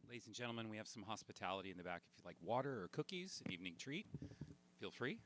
Ladies and gentlemen, we have some hospitality in the back. If you'd like water or cookies, an evening treat, feel free.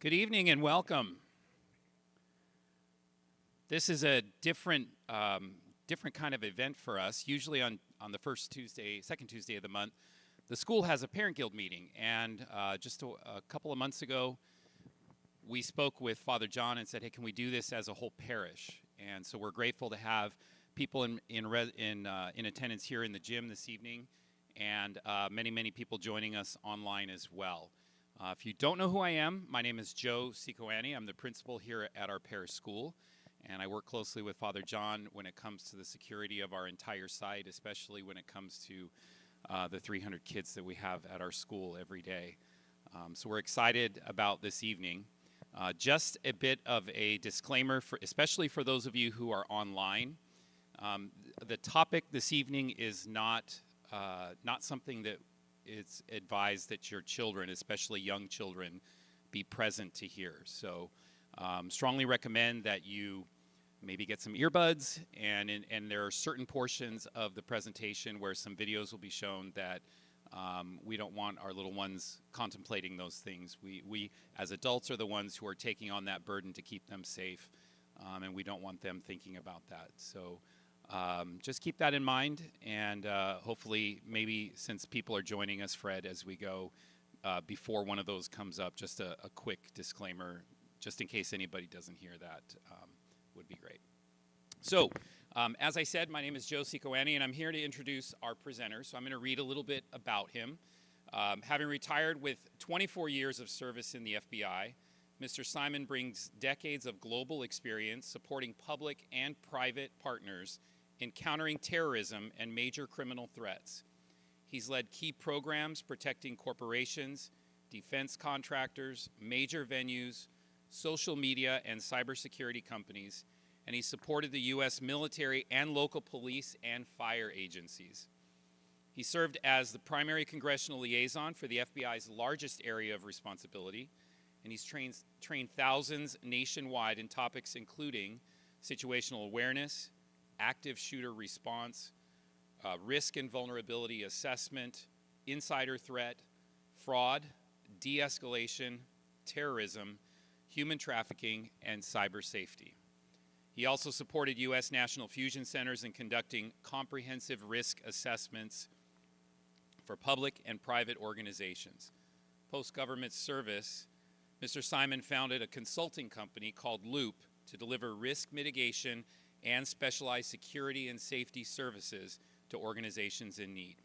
Good evening and welcome. This is a different kind of event for us. Usually on the second Tuesday of the month, the school has a parent guild meeting. And just a couple of months ago, we spoke with Father John and said, hey, can we do this as a whole parish? And so we're grateful to have people in attendance here in the gym this evening, and many people joining us online as well. If you don't know who I am, my name is Joe Sikoani. I'm the principal here at our parish school, and I work closely with Father John when it comes to the security of our entire site, especially when it comes to the 300 kids that we have at our school every day. So we're excited about this evening. Just a bit of a disclaimer, especially for those of you who are online. The topic this evening is not something that it's advised that your children, especially young children, be present to hear. So strongly recommend that you maybe get some earbuds, and there are certain portions of the presentation where some videos will be shown that we don't want our little ones contemplating those things. We as adults are the ones who are taking on that burden to keep them safe, and we don't want them thinking about that. So just keep that in mind, and hopefully, maybe since people are joining us, Fred, as we go, before one of those comes up, just a quick disclaimer, just in case anybody doesn't hear that, would be great. So, as I said, my name is Joe Sikoani, and I'm here to introduce our presenter. So I'm going to read a little bit about him. Having retired with 24 years of service in the FBI, Mr. Simon brings decades of global experience supporting public and private partners in countering terrorism and major criminal threats. He's led key programs protecting corporations, defense contractors, major venues, social media, and cybersecurity companies, and he supported the U.S. military and local police and fire agencies. He served as the primary congressional liaison for the FBI's largest area of responsibility, and he's trained thousands nationwide in topics including situational awareness, active shooter response, risk and vulnerability assessment, insider threat, fraud, de-escalation, terrorism, human trafficking, and cyber safety. He also supported U.S. national fusion centers in conducting comprehensive risk assessments for public and private organizations. Post-government service, Mr. Simon founded a consulting company called Loop to deliver risk mitigation and specialized security and safety services to organizations in need.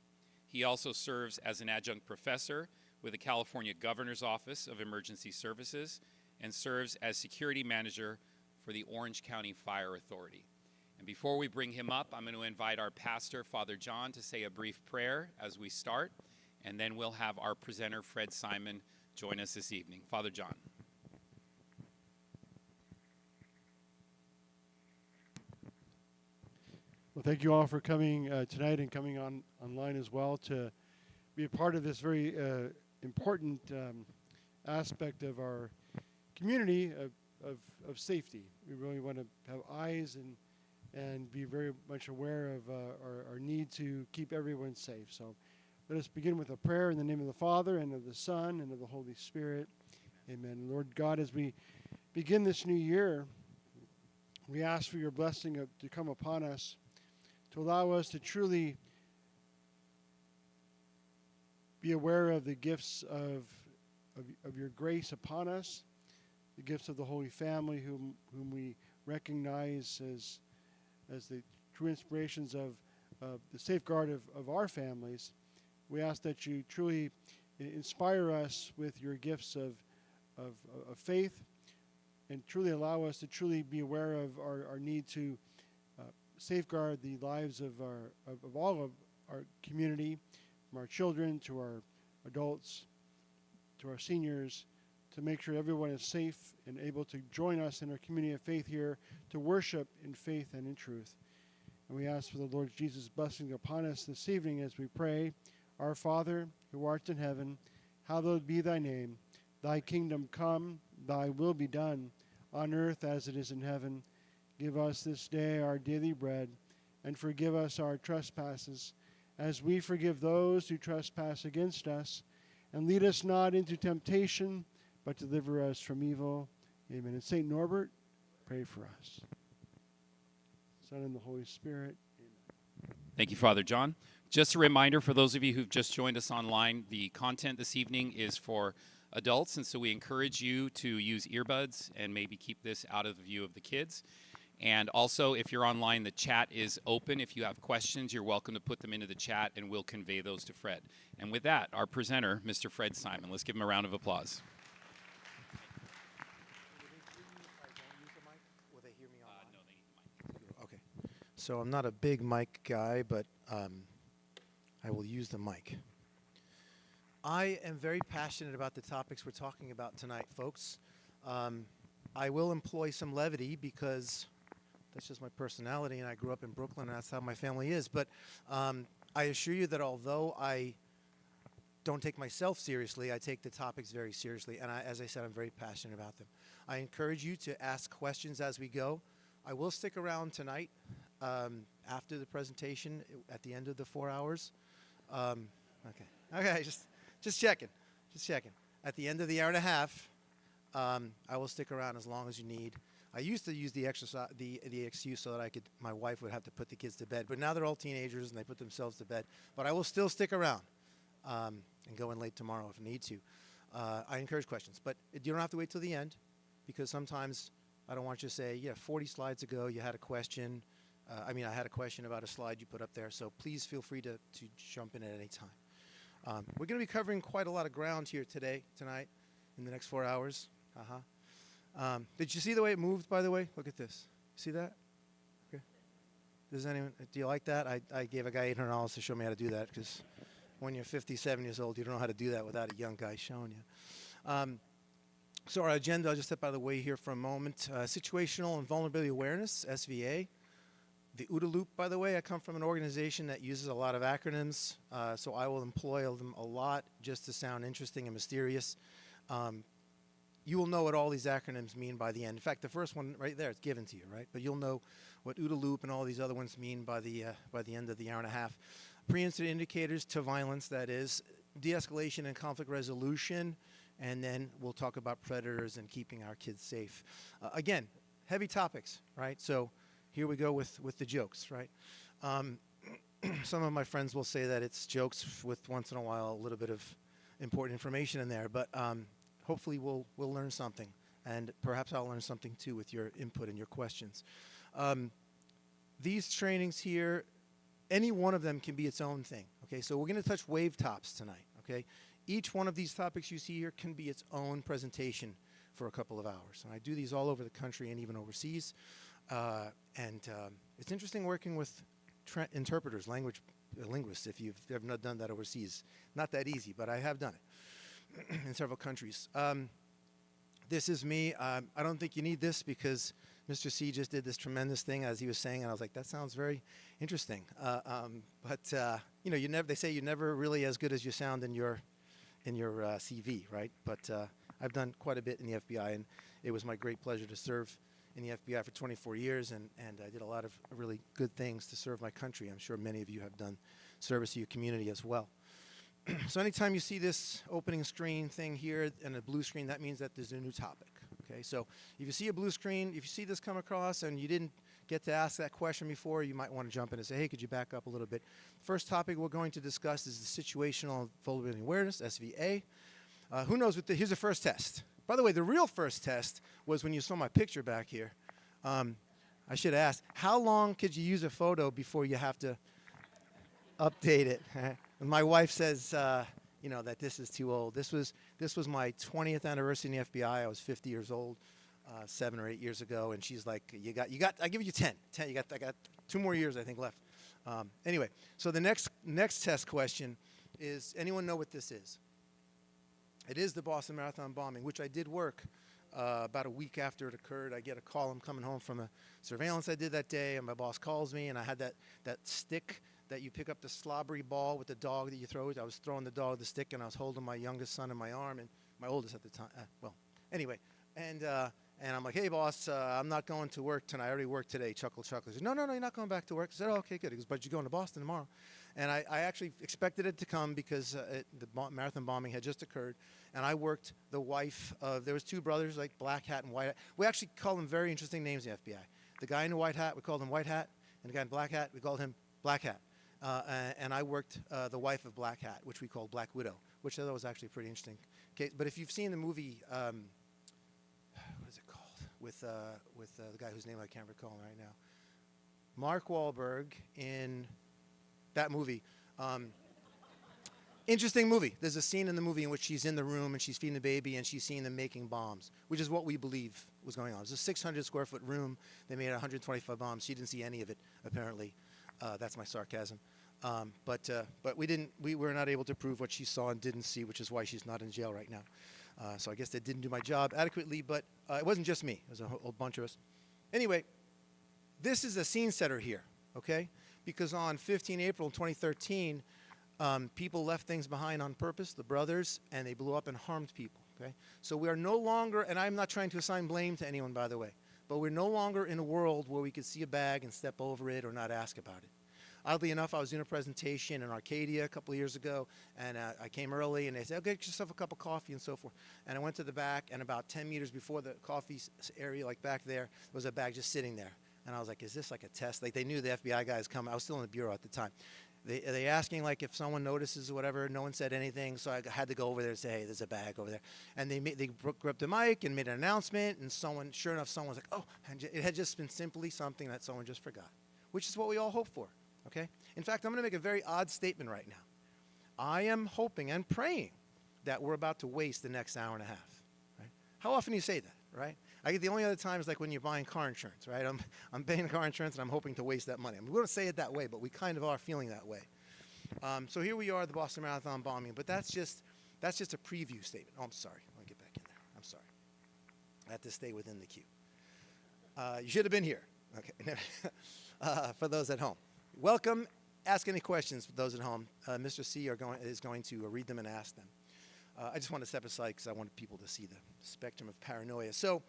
He also serves as an adjunct professor with the California Governor's Office of Emergency Services and serves as security manager for the Orange County Fire Authority. And before we bring him up, I'm going to invite our pastor, Father John, to say a brief prayer as we start, and then we'll have our presenter, Fred Simon, join us this evening. Father John. Well, thank you all for coming tonight and coming online as well to be a part of this very important aspect of our community of safety. We really want to have eyes and be very much aware of our need to keep everyone safe. So let us begin with a prayer in the name of the Father, and of the Son, and of the Holy Spirit. Amen. Lord God, as we begin this new year, we ask for your blessing to come upon us, to allow us to truly be aware of the gifts of your grace upon us, the gifts of the Holy Family, whom we recognize as the true inspirations of the safeguard of our families. We ask that you truly inspire us with your gifts of faith, and truly allow us to truly be aware of our need to safeguard the lives of all of our community, from our children to our adults to our seniors, to make sure everyone is safe and able to join us in our community of faith here to worship in faith and in truth. And we ask for the Lord Jesus' blessing upon us this evening as we pray. Our Father, who art in heaven, hallowed be thy name. Thy kingdom come, thy will be done, on earth as it is in heaven. Give us this day our daily bread, and forgive us our trespasses, as we forgive those who trespass against us. And lead us not into temptation, but deliver us from evil. Amen. And Saint Norbert, pray for us. Son and the Holy Spirit. Thank you, Father John. Just a reminder for those of you who've just joined us online, the content this evening is for adults, and so we encourage you to use earbuds and maybe keep this out of the view of the kids. And also, if you're online, the chat is open. If you have questions, you're welcome to put them into the chat, and we'll convey those to Fred. And with that, our presenter, Mr. Fred Simon. Let's give him a round of applause. Will they hear me online? No, they need the mic. Okay. So I'm not a big mic guy, but I will use the mic. I am very passionate about the topics we're talking about tonight, folks. I will employ some levity because that's just my personality, and I grew up in Brooklyn, and that's how my family is. But I assure you that although I don't take myself seriously, I take the topics very seriously, and as I said, I'm very passionate about them. I encourage you to ask questions as we go. I will stick around tonight after the presentation at the end of the 4 hours. Okay, just checking. At the end of the hour and a half, I will stick around as long as you need. I used to use the excuse so that my wife would have to put the kids to bed, but now they're all teenagers and they put themselves to bed. But I will still stick around and go in late tomorrow if I need to. I encourage questions, but you don't have to wait till the end, because sometimes I don't want you to say, yeah, 40 slides ago you had a question. I had a question about a slide you put up there, so please feel free to jump in at any time. We're going to be covering quite a lot of ground here tonight, in the next 4 hours. Did you see the way it moved, by the way? Look at this. See that? Okay. Do you like that? I gave a guy $800 to show me how to do that, because when you're 57 years old, you don't know how to do that without a young guy showing you. So our agenda, I'll just step out of the way here for a moment. Situational and Vulnerability Awareness, SVA. The OODA Loop, by the way, I come from an organization that uses a lot of acronyms, so I will employ them a lot just to sound interesting and mysterious. You will know what all these acronyms mean by the end. In fact, the first one right there, it's given to you, right? But you'll know what OODA Loop and all these other ones mean by the end of the hour and a half. Pre-incident indicators to violence, that is, de-escalation and conflict resolution, and then we'll talk about predators and keeping our kids safe. Again, heavy topics, right? So here we go with the jokes, right? Some of my friends will say that it's jokes with once in a while a little bit of important information in there, but hopefully we'll learn something, and perhaps I'll learn something too with your input and your questions. These trainings here, any one of them can be its own thing, okay? So we're going to touch wave tops tonight, okay? Each one of these topics you see here can be its own presentation for a couple of hours. And I do these all over the country and even overseas. It's interesting working with interpreters, linguists, if you've ever not done that overseas. Not that easy, but I have done it in several countries. This is me. I don't think you need this because Mr. C just did this tremendous thing, as he was saying, and I was like, that sounds very interesting. They say you're never really as good as you sound in your CV, right? But I've done quite a bit in the FBI, and it was my great pleasure to serve in the FBI for 24 years, and I did a lot of really good things to serve my country. I'm sure many of you have done service to your community as well. So anytime you see this opening screen thing here and a blue screen, that means that there's a new topic. Okay, so if you see a blue screen, if you see this come across and you didn't get to ask that question before, you might want to jump in and say, hey, could you back up a little bit? First topic we're going to discuss is the Situational Vulnerability Awareness, SVA. Who knows what here's the first test. By the way, the real first test was when you saw my picture back here. I should ask, how long could you use a photo before you have to update it? And my wife says, that this is too old. This was my 20th anniversary in the FBI. I was 50 years old 7 or 8 years ago, and she's like, you got. I give you 10. I got 2 more years I think left. Anyway, so the next test question is, anyone know what this is? It is the Boston Marathon bombing, which I did work about a week after it occurred. I get a call. I'm coming home from a surveillance I did that day, and my boss calls me, and I had that stick that you pick up the slobbery ball with the dog that you throw it. I was throwing the dog the stick, and I was holding my youngest son in my arm, and my oldest at the time. Anyway, and And I'm like, hey, boss, I'm not going to work tonight. I already worked today. Chuckle, chuckle. He said, no, no, no, you're not going back to work. I said, oh, okay, good. He goes, but you're going to Boston tomorrow. And I actually expected it to come because the marathon bombing had just occurred. And I worked the wife of, there was two brothers, like Black Hat and White Hat. We actually call them very interesting names in the FBI. The guy in the white hat, we called him White Hat. And the guy in Black Hat, we called him Black Hat. And I worked the wife of Black Hat, which we called Black Widow, which I thought was actually pretty interesting. Okay, but if you've seen the movie, what is it called? With the guy whose name I can't recall right now. Mark Wahlberg in that movie. Interesting movie. There's a scene in the movie in which she's in the room and she's feeding the baby and she's seeing them making bombs, which is what we believe was going on. It was a 600 square foot room. They made 125 bombs. She didn't see any of it, apparently. That's my sarcasm. But we were not able to prove what she saw and didn't see, which is why she's not in jail right now. So I guess they didn't do my job adequately, but it wasn't just me. It was a whole bunch of us. Anyway, this is a scene setter here, okay? Because on 15 April 2013, people left things behind on purpose, the brothers, and they blew up and harmed people, okay? So we are no longer, and I'm not trying to assign blame to anyone, by the way, but we're no longer in a world where we could see a bag and step over it or not ask about it. Oddly enough, I was doing a presentation in Arcadia a couple of years ago, and I came early, and they said, oh, get yourself a cup of coffee and so forth. And I went to the back, and about 10 meters before the coffee area, like back there was a bag just sitting there. And I was like, is this like a test? Like, they knew the FBI guys coming. I was still in the bureau at the time. They asking, like, if someone notices or whatever. No one said anything, so I had to go over there and say, hey, there's a bag over there. And they grabbed the mic and made an announcement, and sure enough, someone was like, oh, and it had just been simply something that someone just forgot, which is what we all hope for. Okay? In fact, I'm going to make a very odd statement right now. I am hoping and praying that we're about to waste the next hour and a half. Right? How often do you say that, right? The only other time is like when you're buying car insurance, right? I'm paying car insurance and I'm hoping to waste that money. We don't say it that way, but we kind of are feeling that way. So here we are, the Boston Marathon bombing, but that's just a preview statement. Oh, I'm sorry. Let me get back in there. I'm sorry. I have to stay within the queue. You should have been here. Okay. For those at home. Welcome. Ask any questions for those at home. Mr. C is going to read them and ask them. I just want to step aside because I want people to see the spectrum of paranoia. So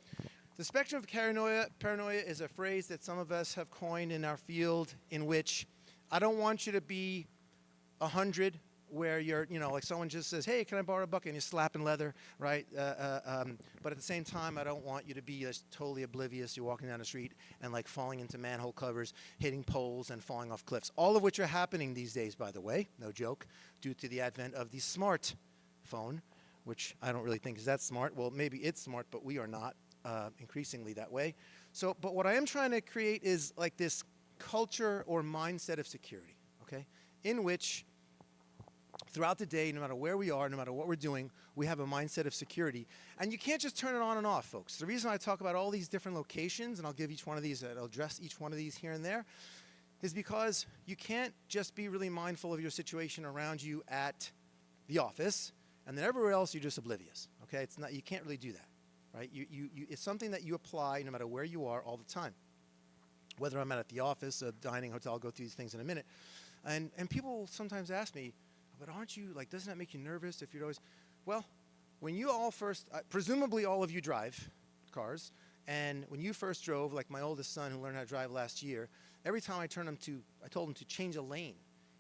the spectrum of paranoia is a phrase that some of us have coined in our field, in which I don't want you to be 100 where you're, like someone just says, hey, can I borrow a bucket? And you're slapping leather, right? But at the same time, I don't want you to be totally oblivious. You're walking down the street and like falling into manhole covers, hitting poles, and falling off cliffs. All of which are happening these days, by the way, no joke, due to the advent of the smartphone, which I don't really think is that smart. Well, maybe it's smart, but we are not increasingly that way. So, but what I am trying to create is like this culture or mindset of security, okay, in which throughout the day, no matter where we are, no matter what we're doing, we have a mindset of security. And you can't just turn it on and off, folks. The reason I talk about all these different locations, and I'll give each one of these, I'll address each one of these here and there, is because you can't just be really mindful of your situation around you at the office, and then everywhere else you're just oblivious, okay? It's not, you can't really do that, right? It's something that you apply no matter where you are all the time. Whether I'm at the office, a dining hotel, I'll go through these things in a minute. And people sometimes ask me, but aren't you, like, doesn't that make you nervous if you're always, well, when you all first, presumably all of you drive cars, and when you first drove, like my oldest son who learned how to drive last year, every time I told him to change a lane,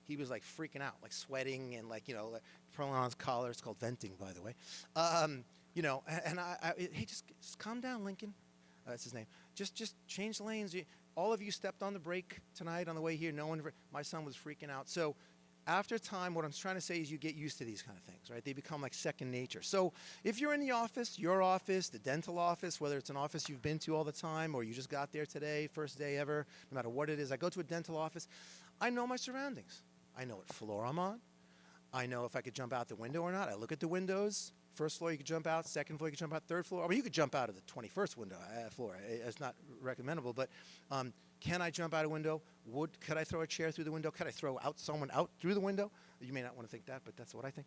he was like freaking out, like sweating and like, like pulling on his collar. It's called venting, by the way. And hey, just calm down, Lincoln. That's his name. Just change lanes. All of you stepped on the brake tonight on the way here. My son was freaking out. So after time, what I'm trying to say is you get used to these kind of things, right? They become like second nature. So if you're in the office, your office, the dental office, whether it's an office you've been to all the time or you just got there today, first day ever, no matter what it is, I go to a dental office, I know my surroundings. I know what floor I'm on. I know if I could jump out the window or not. I look at the windows. First floor, you could jump out. Second floor, you could jump out. Third floor, or you could jump out of the 21st window floor. It's not recommendable, but can I jump out a window? Could I throw a chair through the window? Could I throw someone out through the window? You may not want to think that, but that's what I think.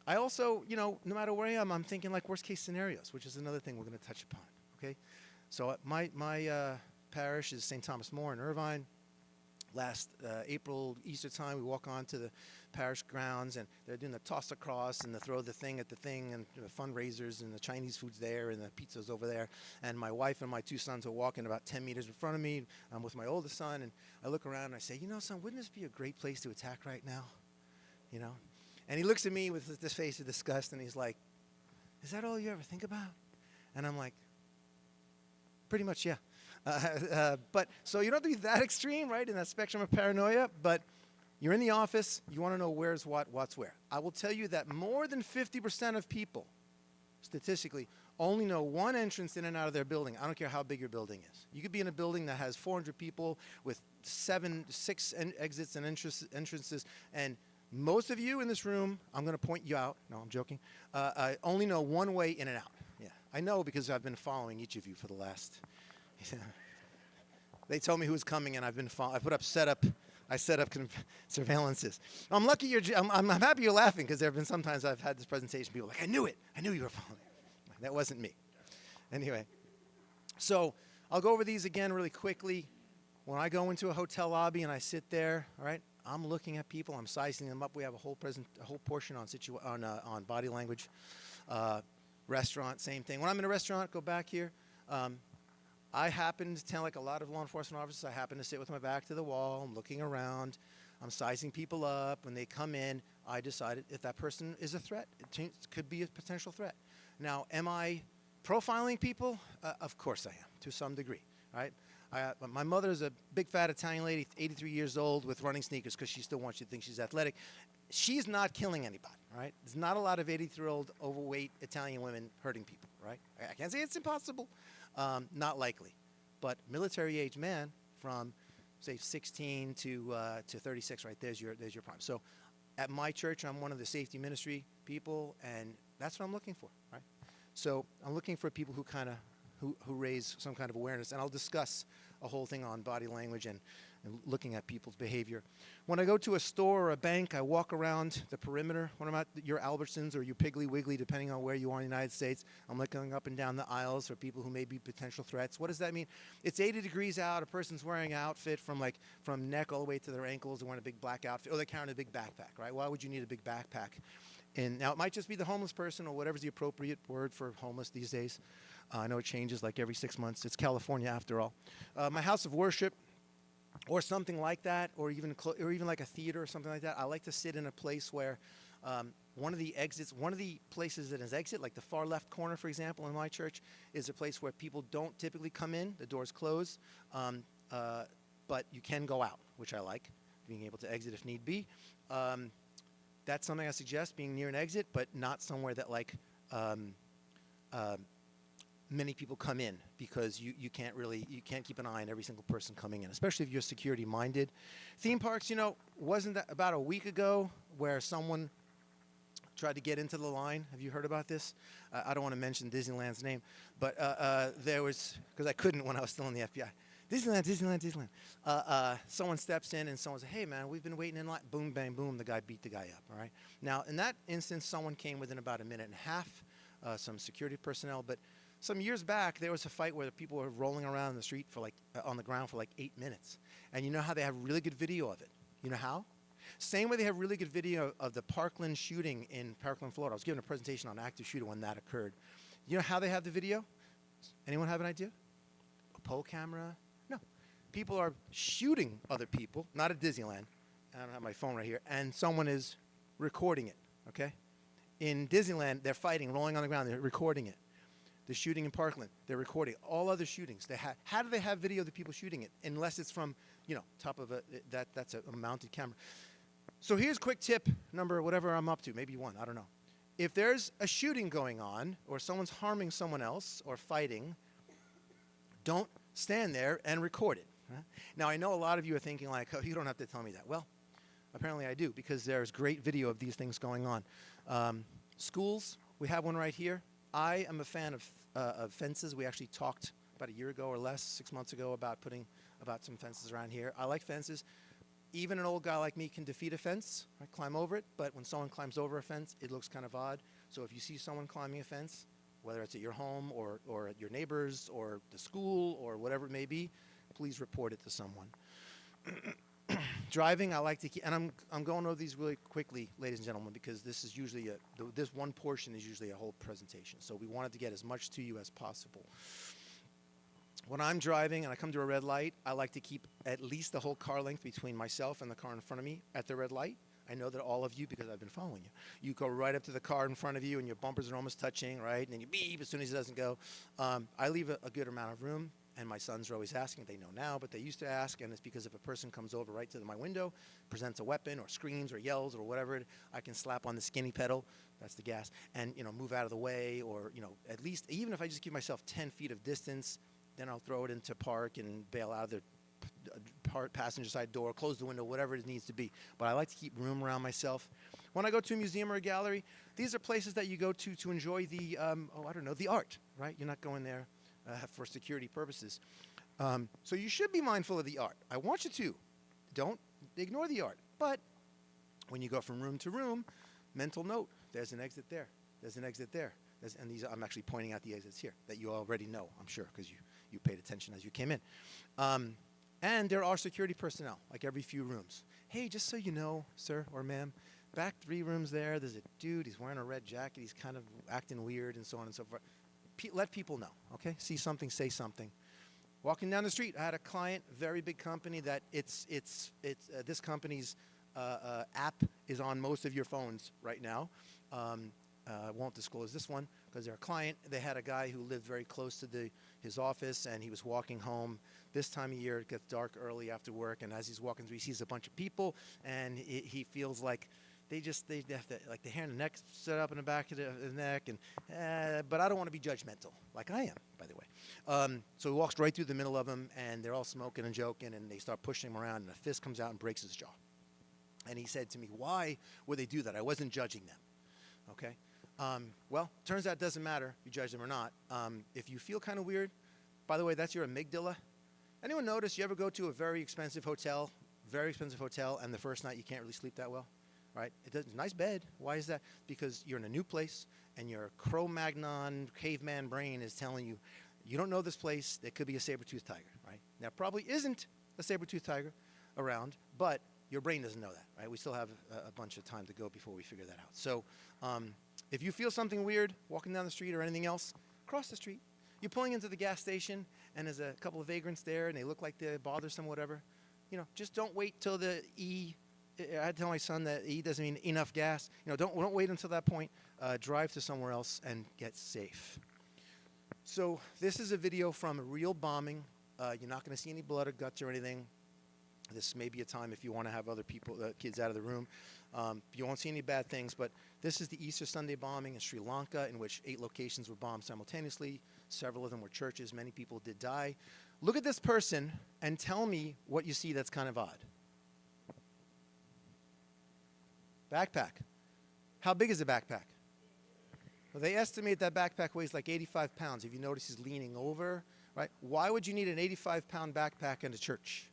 I also, no matter where I am, I'm thinking like worst case scenarios, which is another thing we're going to touch upon. Okay, so my parish is St. Thomas More in Irvine. last April, Easter time, we walk on to the parish grounds, and they're doing the toss across and the throw the thing at the thing, and the fundraisers, and the Chinese food's there, and the pizza's over there. And my wife and my 2 sons are walking about 10 meters in front of me. I'm with my oldest son, and I look around and I say, son, wouldn't this be a great place to attack right now? And he looks at me with this face of disgust, and he's like, is that all you ever think about? And I'm like, pretty much, yeah. But so you don't have to be that extreme, right, in that spectrum of paranoia, but you're in the office, you want to know where's what, what's where. I will tell you that more than 50% of people, statistically, only know one entrance in and out of their building. I don't care how big your building is. You could be in a building that has 400 people with 6 exits and entrances, and most of you in this room, I'm going to point you out. No, I'm joking. I only know one way in and out. Yeah, I know because I've been following each of you for the last. They told me who was coming, and I've been following. I set up surveillances. I'm lucky I'm happy you're laughing, because there have been sometimes I've had this presentation, people are like, I knew it. I knew you were following. That wasn't me. Anyway, so I'll go over these again really quickly. When I go into a hotel lobby and I sit there, all right, I'm looking at people. I'm sizing them up. We have a whole portion on body language. Restaurant, same thing. When I'm in a restaurant, go back here. I happen to tell, like a lot of law enforcement officers, I happen to sit with my back to the wall. I'm looking around. I'm sizing people up. When they come in, I decide if that person is a threat. It could be a potential threat. Now, am I profiling people? Of course I am, to some degree, right? My mother is a big, fat Italian lady, 83 years old, with running sneakers because she still wants you to think she's athletic. She's not killing anybody, right? There's not a lot of 83-year-old overweight Italian women hurting people, right? I can't say it's impossible. Not likely. But military-age man from, say, 16 to 36, right, there's your prime. So at my church, I'm one of the safety ministry people, and that's what I'm looking for, right? So I'm looking for people who kind of who raise some kind of awareness, and I'll discuss a whole thing on body language and looking at people's behavior. When I go to a store or a bank, I walk around the perimeter. When I'm at your Albertsons or your Piggly Wiggly, depending on where you are in the United States, I'm looking up and down the aisles for people who may be potential threats. What does that mean? It's 80 degrees out. A person's wearing an outfit from neck all the way to their ankles. They're wearing a big black outfit, or they're carrying a big backpack, right? Why would you need a big backpack? And now it might just be the homeless person, or whatever's the appropriate word for homeless these days. I know it changes like every 6 months. It's California after all. My house of worship, or something like that, or even like a theater or something like that. I like to sit in a place where one of the places that is exit, like the far left corner, for example, in my church, is a place where people don't typically come in. The door's closed, but you can go out, which I like, being able to exit if need be. That's something I suggest, being near an exit, but not somewhere that many people come in, because you can't keep an eye on every single person coming in, especially if you're security minded. Theme parks, wasn't that about a week ago where someone tried to get into the line? Have you heard about this? I don't want to mention Disneyland's name, but there was, because I couldn't when I was still in the FBI. Disneyland. Someone steps in and someone says, hey, man, we've been waiting in line. Boom, bang, boom. The guy beat the guy up, all right? Now, in that instance, someone came within about a minute and a half, some security personnel. But some years back, there was a fight where the people were rolling around in the street on the ground for 8 minutes. And you know how they have really good video of it? You know how? Same way they have really good video of the Parkland shooting in Parkland, Florida. I was giving a presentation on active shooter when that occurred. You know how they have the video? Anyone have an idea? A pole camera? No. People are shooting other people, not at Disneyland. I don't have my phone right here. And someone is recording it, okay? In Disneyland, they're fighting, rolling on the ground. They're recording it. The shooting in Parkland, they're recording. All other shootings, how do they have video of the people shooting it? Unless it's from, top of that's a mounted camera. So here's a quick tip, number whatever I'm up to, maybe 1, I don't know. If there's a shooting going on, or someone's harming someone else, or fighting, don't stand there and record it. Right? Now, I know a lot of you are thinking oh, you don't have to tell me that. Well, apparently I do, because there's great video of these things going on. Schools, we have one right here. I am a fan of fences. We actually talked about a year ago or less, 6 months ago, about some fences around here. I like fences. Even an old guy like me can defeat a fence, right, climb over it, but when someone climbs over a fence, it looks kind of odd. So if you see someone climbing a fence, whether it's at your home or at your neighbor's or the school or whatever it may be, please report it to someone. Driving, I like to keep, and I'm going over these really quickly, ladies and gentlemen, because this is usually this one portion is usually a whole presentation. So we wanted to get as much to you as possible. When I'm driving and I come to a red light, I like to keep at least the whole car length between myself and the car in front of me at the red light. I know that all of you, because I've been following you, you go right up to the car in front of you and your bumpers are almost touching, right? And then you beep as soon as it doesn't go. I leave a good amount of room, and my sons are always asking. They know now, but they used to ask, and it's because if a person comes over right to my window, presents a weapon or screams or yells or whatever, I can slap on the skinny pedal, that's the gas, and move out of the way, or at least, even if I just give myself 10 feet of distance, then I'll throw it into park and bail out of the passenger side door, close the window, whatever it needs to be. But I like to keep room around myself. When I go to a museum or a gallery, these are places that you go to enjoy the, the art, right? You're not going there for security purposes. So you should be mindful of the art. I want you to. Don't ignore the art. But when you go from room to room, mental note, there's an exit there. There's an exit there. And these, I'm actually pointing out the exits here that you already know, I'm sure, because you paid attention as you came in. And there are security personnel, like every few rooms. Hey, just so you know, sir or ma'am, back 3 rooms there's a dude, he's wearing a red jacket, he's kind of acting weird and so on and so forth. Let people know, okay? See something, say something. Walking down the street, I had a client, very big company, that this company's app is on most of your phones right now. I won't disclose this one because they're a client. They had a guy who lived very close to his office, and he was walking home. This time of year, it gets dark early after work, and as he's walking through, he sees a bunch of people, and he feels like they have to, like the hair and the neck set up in the back of the neck, and but I don't want to be judgmental, like I am, by the way. So he walks right through the middle of them, and they're all smoking and joking, and they start pushing him around, and a fist comes out and breaks his jaw. And he said to me, "Why would they do that? I wasn't judging them." Okay. Well, turns out it doesn't matter if you judge them or not. If you feel kind of weird, by the way, that's your amygdala. Anyone notice you ever go to a very expensive hotel, and the first night you can't really sleep that well, right? It's a nice bed. Why is that? Because you're in a new place, and your Cro-Magnon caveman brain is telling you, you don't know this place, there could be a saber-toothed tiger, right? Now, probably isn't a saber-toothed tiger around, but your brain doesn't know that, right? We still have a bunch of time to go before we figure that out. So if you feel something weird walking down the street or anything else, cross the street. You're pulling into the gas station, and there's a couple of vagrants there, and they look like they're bothersome, whatever. Just don't wait till the E. I had to tell my son that E doesn't mean enough gas. Don't wait until that point. Drive to somewhere else and get safe. So this is a video from a real bombing. You're not going to see any blood or guts or anything. This may be a time if you want to have other people, kids out of the room. You won't see any bad things, but this is the Easter Sunday bombing in Sri Lanka, in which 8 locations were bombed simultaneously. Several of them were churches. Many people did die. Look at this person and tell me what you see that's kind of odd. Backpack. How big is the backpack? Well, they estimate that backpack weighs like 85 pounds. If you notice, he's leaning over, right? Why would you need an 85-pound backpack in a church?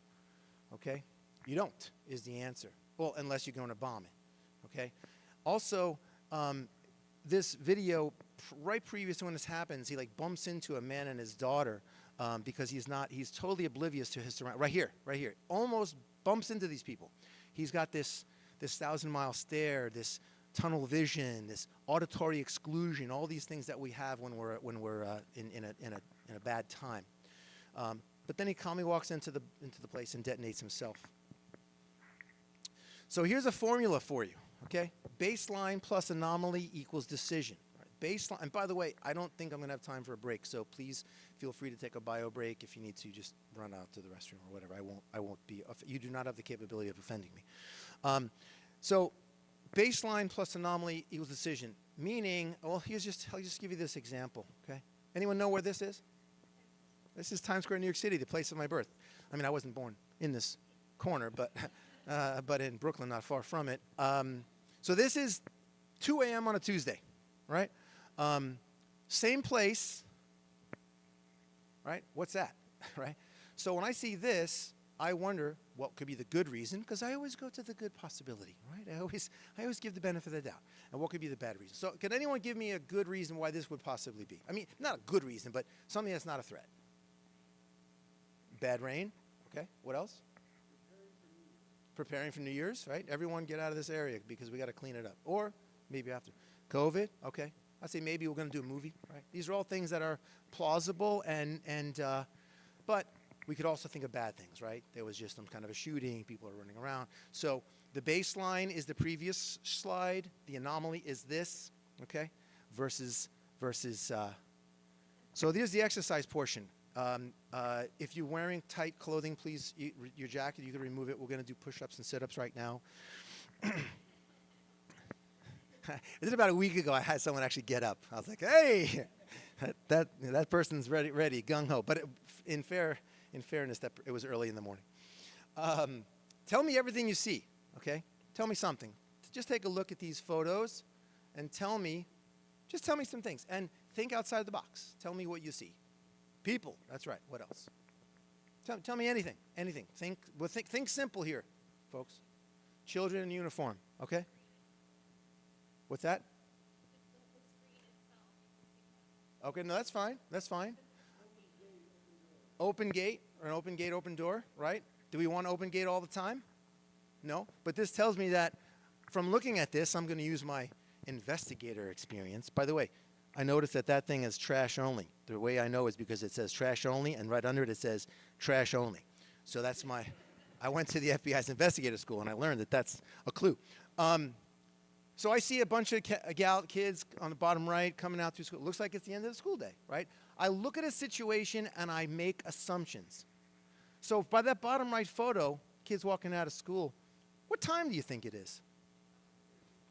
Okay? You don't, is the answer. Well, unless you're going to bomb it. Okay? Also, this video, right previous to when this happens, he like bumps into a man and his daughter because he's totally oblivious to his surroundings. Right here. Almost bumps into these people. He's got this 1,000-mile stare, this tunnel vision, this auditory exclusion, all these things that we have when we're in a bad time. But then he calmly walks into the place and detonates himself. So here's a formula for you, okay? Baseline plus anomaly equals decision. Right? Baseline, and by the way, I don't think I'm going to have time for a break, so please feel free to take a bio break. If you need to, just run out to the restroom or whatever. I won't be. You do not have the capability of offending me. So baseline plus anomaly equals decision, meaning, well, I'll just give you this example, okay? Anyone know where this is? This is Times Square, New York City, the place of my birth. I mean, I wasn't born in this corner, but in Brooklyn, not far from it. So this is 2 a.m. on a Tuesday, right? Same place, right? What's that, right? So when I see this, I wonder what could be the good reason, because I always go to the good possibility, right? I always give the benefit of the doubt. And what could be the bad reason? So can anyone give me a good reason why this would possibly be? I mean, not a good reason, but something that's not a threat. Bad rain. Okay. What else? preparing for New Year's, right? Everyone get out of this area because we got to clean it up. Or maybe after. COVID, okay. I'd say maybe we're going to do a movie, right? These are all things that are plausible, but we could also think of bad things, right? There was just some kind of a shooting, people are running around. So the baseline is the previous slide. The anomaly is this, okay? So there's the exercise portion. If you're wearing tight clothing, please, your jacket, you can remove it. We're going to do push-ups and sit-ups right now. Is it about a week ago I had someone actually get up? I was like, hey, that person's ready, gung-ho. But in fairness, it was early in the morning. Tell me everything you see, okay? Tell me something. Just take a look at these photos and tell me some things. And think outside the box. Tell me what you see. People, that's right. What else? Tell me anything. Think simple here, folks. Children in uniform, okay? What's that? Okay, no, that's fine. That's fine. Open gate, or an open gate, open door, right? Do we want open gate all the time? No. But this tells me that from looking at this, I'm going to use my investigator experience. By the way, I noticed that thing is trash only. The way I know is because it says trash only, and right under it, it says trash only. So I went to the FBI's investigator school, and I learned that that's a clue. So I see a bunch of kids on the bottom right coming out through school. It looks like it's the end of the school day, right? I look at a situation, and I make assumptions. So by that bottom right photo, kids walking out of school, what time do you think it is?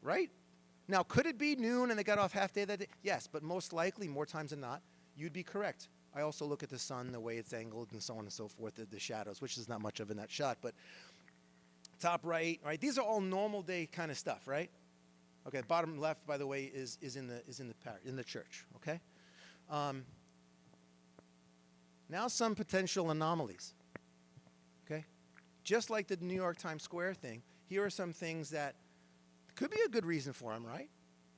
Right? Now, could it be noon and they got off half day that day? Yes, but most likely, more times than not, you'd be correct. I also look at the sun, the way it's angled, and so on and so forth, the shadows, which is not much of in that shot. But top right, these are all normal day kind of stuff, right? Okay, bottom left, by the way, is in the church, okay? Now some potential anomalies, okay? Just like the New York Times Square thing, here are some things that could be a good reason for them, right?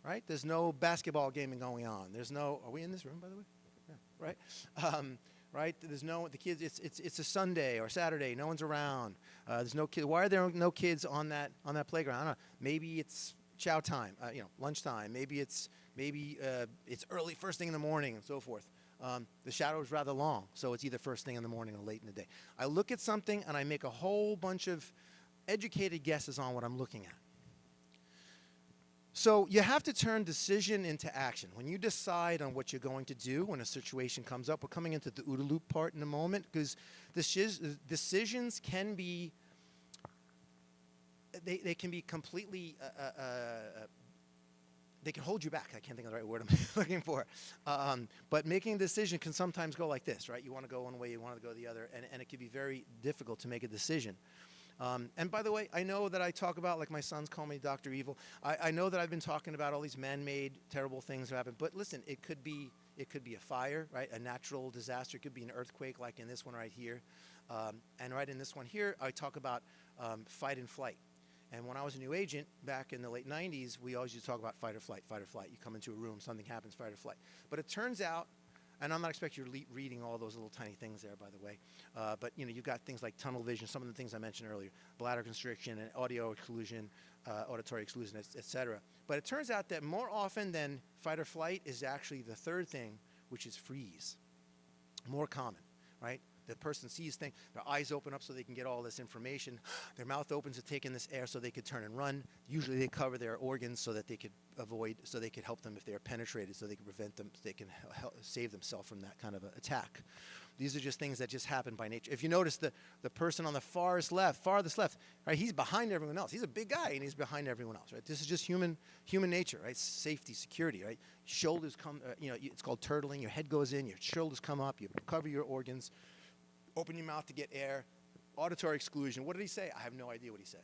Right? There's no basketball game going on. There's no. Are we in this room, by the way? Yeah, right. Right. There's no. The kids. It's a Sunday or Saturday. No one's around. There's no kids. Why are there no kids on that playground? I don't know. Maybe it's chow time. Lunchtime. Maybe it's early, first thing in the morning, and so forth. The shadow is rather long, so it's either first thing in the morning or late in the day. I look at something and I make a whole bunch of educated guesses on what I'm looking at. So you have to turn decision into action. When you decide on what you're going to do when a situation comes up, we're coming into the OODA loop part in a moment, because decisions can be, they can be completely, they can hold you back. I can't think of the right word I'm looking for. But making a decision can sometimes go like this, right? You want to go one way, you want to go the other, and it can be very difficult to make a decision. And by the way, I know that I talk about, like my sons call me Dr. Evil. I know that I've been talking about all these man-made terrible things that happen. But listen, it could be a fire, right? A natural disaster. It could be an earthquake, like in this one right here. And right in this one here, I talk about fight and flight. And when I was a new agent back in the late 90s, we always used to talk about fight or flight, fight or flight. You come into a room, something happens, fight or flight. But it turns out, and I'm not expecting you reading all those little tiny things there, by the way. But you've got things like tunnel vision, some of the things I mentioned earlier, bladder constriction and audio exclusion, auditory exclusion, et cetera. But it turns out that more often than fight or flight is actually the third thing, which is freeze. More common, right? The person sees things, their eyes open up so they can get all this information. Their mouth opens to take in this air so they could turn and run. Usually they cover their organs so that they could so they could help them if they are penetrated, so they can prevent them, so they can save themselves from that kind of attack. These are just things that just happen by nature. If you notice the person on the farthest left, right, he's behind everyone else. He's a big guy and he's behind everyone else, right? This is just human nature, right? Safety, security, right? Shoulders come, it's called turtling. Your head goes in, your shoulders come up, you cover your organs. Open your mouth to get air. Auditory exclusion. What did he say? I have no idea what he said.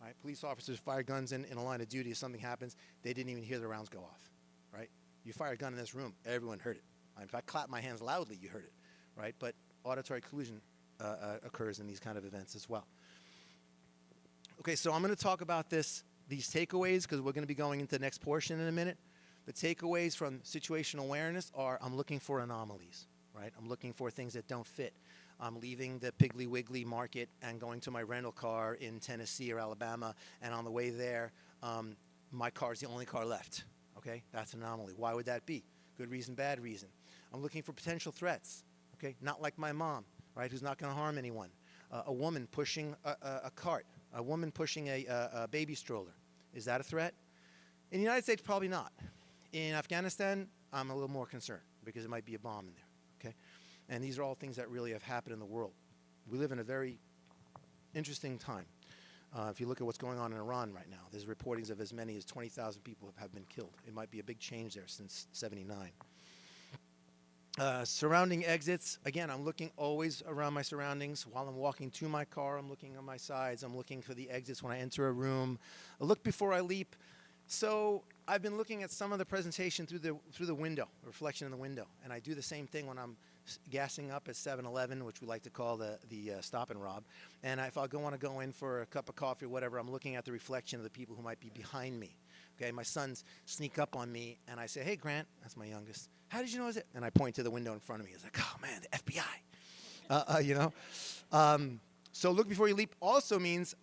Right? Police officers fire guns in a line of duty. If something happens, they didn't even hear the rounds go off. Right? You fire a gun in this room, everyone heard it. If I clap my hands loudly, you heard it. Right? But auditory exclusion occurs in these kind of events as well. Okay, so I'm going to talk about these takeaways, because we're going to be going into the next portion in a minute. The takeaways from situational awareness are: I'm looking for anomalies. Right? I'm looking for things that don't fit. I'm leaving the Piggly Wiggly market and going to my rental car in Tennessee or Alabama, and on the way there, my car is the only car left. Okay, that's an anomaly. Why would that be? Good reason, bad reason. I'm looking for potential threats. Okay, not like my mom, right, who's not going to harm anyone. A woman pushing a cart, a woman pushing a baby stroller. Is that a threat? In the United States, probably not. In Afghanistan, I'm a little more concerned because it might be a bomb in there. Okay, and these are all things that really have happened in the world. We live in a very interesting time. If you look at what's going on in Iran right now, there's reportings of as many as 20,000 people have been killed. It might be a big change there since '79. Surrounding exits, again, I'm looking always around my surroundings. While I'm walking to my car, I'm looking on my sides. I'm looking for the exits when I enter a room. I look before I leap. So I've been looking at some of the presentation through the window, reflection in the window. And I do the same thing when I'm gassing up at 7-Eleven, which we like to call the stop and rob. And if I want to go in for a cup of coffee or whatever, I'm looking at the reflection of the people who might be behind me. Okay, my sons sneak up on me, and I say, "Hey, Grant," that's my youngest. "How did you know it was it?" And I point to the window in front of me. It's like, "Oh man, the FBI," you know. So look before you leap also means,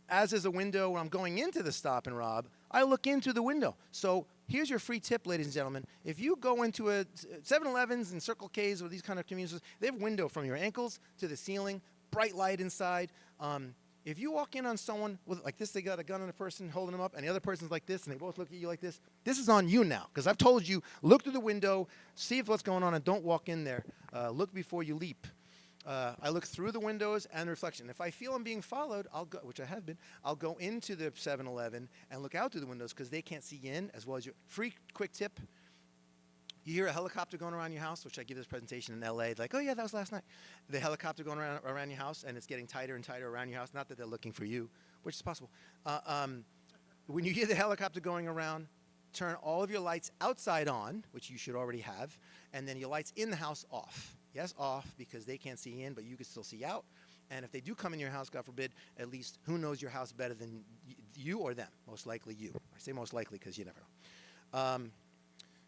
as is a window when I'm going into the stop and rob, I look into the window. So here's your free tip, ladies and gentlemen. If you go into a 7-Elevens and Circle K's or these kind of convenience stores, they have a window from your ankles to the ceiling, bright light inside. If you walk in on someone with like this, they got a gun on a person holding them up, and the other person's like this, and they both look at you like this, this is on you now, because I've told you, look through the window, see if what's going on, and don't walk in there. Look before you leap. I look through the windows and reflection. If I feel I'm being followed, I'll go, which I have been, I'll go into the 7-Eleven and look out through the windows because they can't see in as well as you. Free quick tip. You hear a helicopter going around your house, which I give this presentation in LA, like, "Oh yeah, that was last night." The helicopter going around your house, and it's getting tighter and tighter around your house. Not that they're looking for you, which is possible. When you hear the helicopter going around, turn all of your lights outside on, which you should already have, and then your lights in the house off. Yes, off, because they can't see in, but you can still see out. And if they do come in your house, God forbid, at least who knows your house better than you or them? Most likely you. I say most likely because you never know.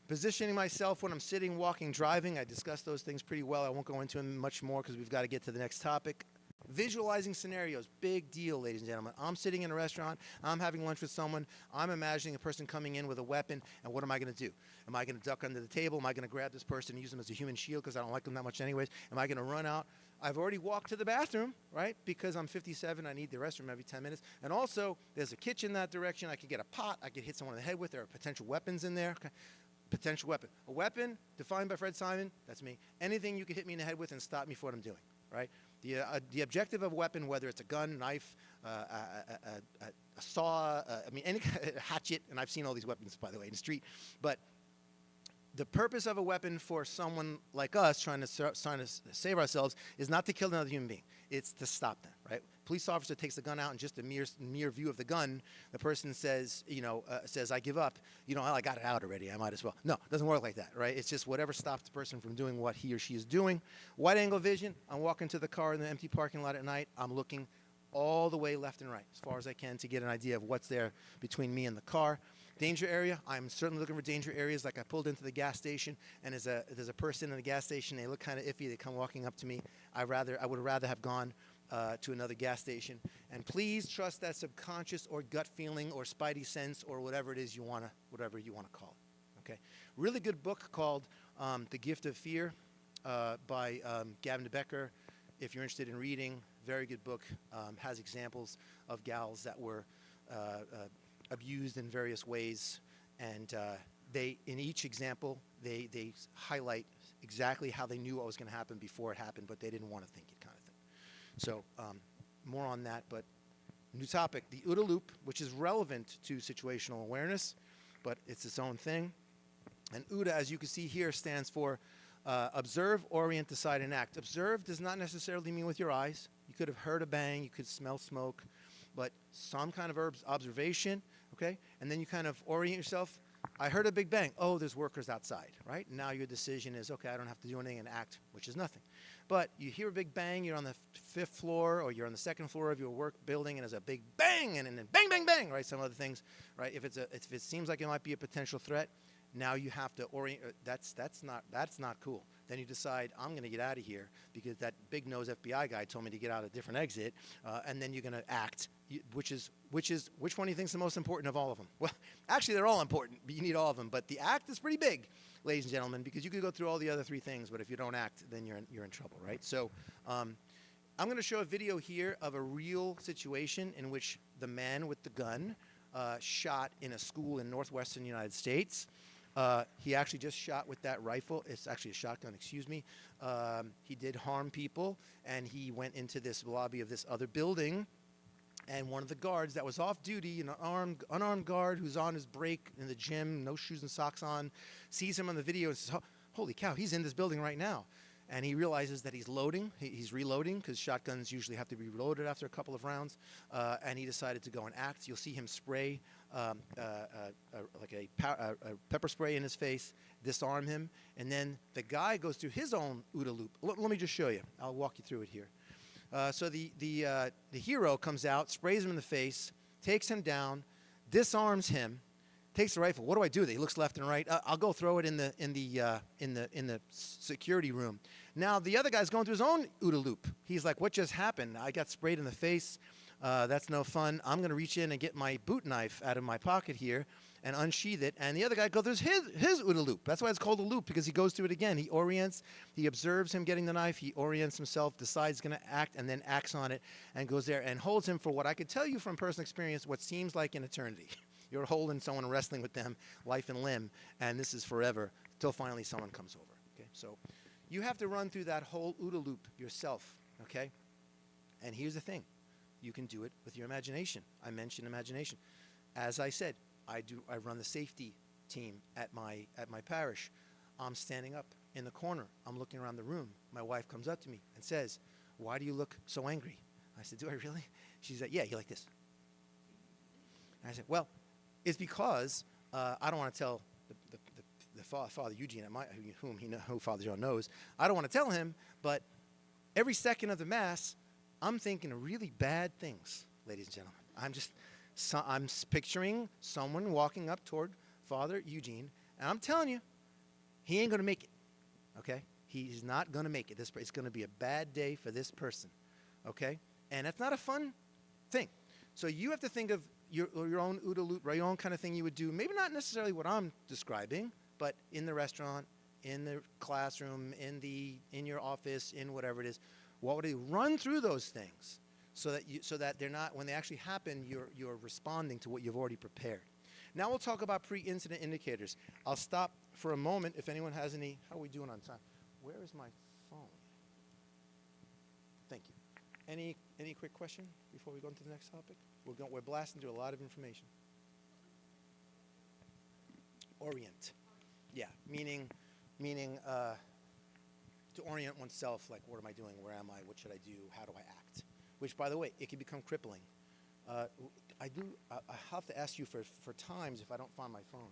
Positioning myself when I'm sitting, walking, driving. I discussed those things pretty well. I won't go into them much more because we've got to get to the next topic. Visualizing scenarios, big deal, ladies and gentlemen. I'm sitting in a restaurant, I'm having lunch with someone, I'm imagining a person coming in with a weapon, and what am I going to do? Am I going to duck under the table? Am I going to grab this person and use them as a human shield because I don't like them that much anyways? Am I going to run out? I've already walked to the bathroom, right? Because I'm 57, I need the restroom every 10 minutes. And also, there's a kitchen that direction. I could get a pot, I could hit someone in the head with. There are potential weapons in there. Okay. Potential weapon. A weapon, defined by Fred Simon, that's me. Anything you could hit me in the head with and stop me from what I'm doing, right? The objective of a weapon, whether it's a gun, knife, a saw, I mean, any kind of hatchet, and I've seen all these weapons, by the way, in the street, but the purpose of a weapon for someone like us trying to save ourselves is not to kill another human being. It's to stop them, right? Police officer takes the gun out, and just a mere view of the gun, the person says, says, "I give up." I got it out already. I might as well. No, it doesn't work like that, right? It's just whatever stops the person from doing what he or she is doing. Wide-angle vision. I'm walking to the car in the empty parking lot at night. I'm looking all the way left and right as far as I can to get an idea of what's there between me and the car. Danger area, I'm certainly looking for danger areas. Like I pulled into the gas station, and there's a person in the gas station. They look kind of iffy. They come walking up to me. I would rather have gone to another gas station. And please trust that subconscious or gut feeling or spidey sense or whatever it is whatever you want to call it. Okay, really good book called The Gift of Fear by Gavin de Becker. If you're interested in reading, very good book. Has examples of gals that were abused in various ways, and in each example they highlight exactly how they knew what was going to happen before it happened, but they didn't want to think it, kind of thing. So more on that, but new topic, the OODA loop, which is relevant to situational awareness, but it's its own thing. And OODA, as you can see here, stands for observe, orient, decide, and act. Observe does not necessarily mean with your eyes. You could have heard a bang, you could smell smoke, but some kind of observation, okay? And then you kind of orient yourself. I heard a big bang. Oh, there's workers outside, right? Now your decision is, okay, I don't have to do anything and act, which is nothing. But you hear a big bang, you're on the 5th floor or you're on the 2nd floor of your work building, and there's a big bang, and then bang, bang, bang, right? Some other things, right? If it seems like it might be a potential threat, now you have to orient. That's not cool. Then you decide, I'm going to get out of here because that big-nosed FBI guy told me to get out a different exit. And then you're going to act, which one do you think is the most important of all of them? Well, actually, they're all important, but you need all of them. But the act is pretty big, ladies and gentlemen, because you could go through all the other three things, but if you don't act, then you're in trouble, right? So I'm going to show a video here of a real situation in which the man with the gun shot in a school in northwestern United States. He actually just shot with that rifle. It's actually a shotgun, excuse me. He did harm people, and he went into this lobby of this other building, and one of the guards that was off duty, an unarmed guard who's on his break in the gym, no shoes and socks on, sees him on the video and says, holy cow, he's in this building right now. And he realizes that he's loading. He's reloading because shotguns usually have to be reloaded after a couple of rounds. And he decided to go and act. You'll see him spray like a pepper spray in his face, disarm him. And then the guy goes through his own OODA loop. Let me just show you. I'll walk you through it here. So the hero comes out, sprays him in the face, takes him down, disarms him, takes the rifle. What do I do with it? He looks left and right. I'll go throw it in the security room. Now the other guy's going through his own OODA loop. He's like, "What just happened? I got sprayed in the face. That's no fun. I'm going to reach in and get my boot knife out of my pocket here and unsheath it." And the other guy goes through his OODA loop. That's why it's called a loop, because he goes through it again. He orients. He observes him getting the knife. He orients himself, decides he's going to act, and then acts on it and goes there and holds him for what I could tell you from personal experience, what seems like an eternity. You're holding someone, wrestling with them, life and limb, and this is forever, till finally someone comes over. Okay, so you have to run through that whole OODA loop yourself, okay? And here's the thing. You can do it with your imagination. I mentioned imagination. As I said, I run the safety team at my parish. I'm standing up in the corner. I'm looking around the room. My wife comes up to me and says, "Why do you look so angry?" I said, "Do I really?" She said, "Yeah, you like this." And I said, "Well, it's because I don't want to tell the Father Eugene, who Father John knows. I don't want to tell him, but every second of the Mass, I'm thinking of really bad things, ladies and gentlemen. I'm picturing someone walking up toward Father Eugene, and I'm telling you, he ain't going to make it, okay? He's not going to make it. It's going to be a bad day for this person, okay? And that's not a fun thing. So you have to think of your own OODA loop, your own kind of thing you would do. Maybe not necessarily what I'm describing, but in the restaurant, in the classroom, in your office, in whatever it is. What would you run through those things so that they're not, when they actually happen, you're responding to what you've already prepared. Now we'll talk about pre-incident indicators. I'll stop for a moment if anyone has any. How are we doing on time? Where is my phone? Thank you. Any quick question before we go into the next topic? We're blasting through a lot of information. Orient. Yeah, meaning to orient oneself, like, what am I doing? Where am I? What should I do? How do I act? Which, by the way, it can become crippling. I have to ask you for times if I don't find my phone.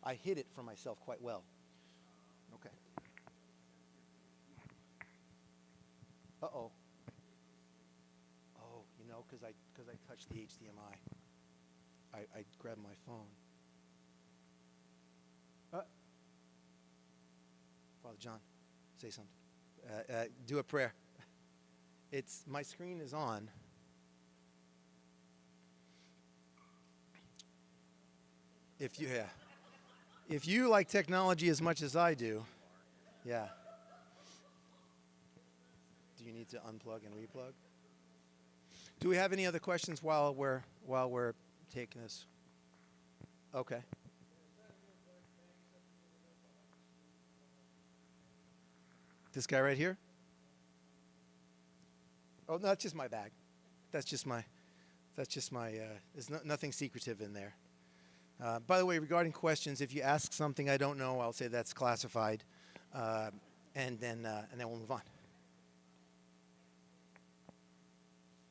I hid it from myself quite well. Okay. Uh-oh. Oh, because I touched the HDMI. I grabbed my phone. Father John, say something. Do a prayer. My screen is on. If you like technology as much as I do, yeah. Do you need to unplug and replug? Do we have any other questions while we're taking this? Okay. This guy right here? Oh, no, that's just my bag. That's just my, there's nothing secretive in there. By the way, regarding questions, if you ask something I don't know, I'll say that's classified, and then we'll move on.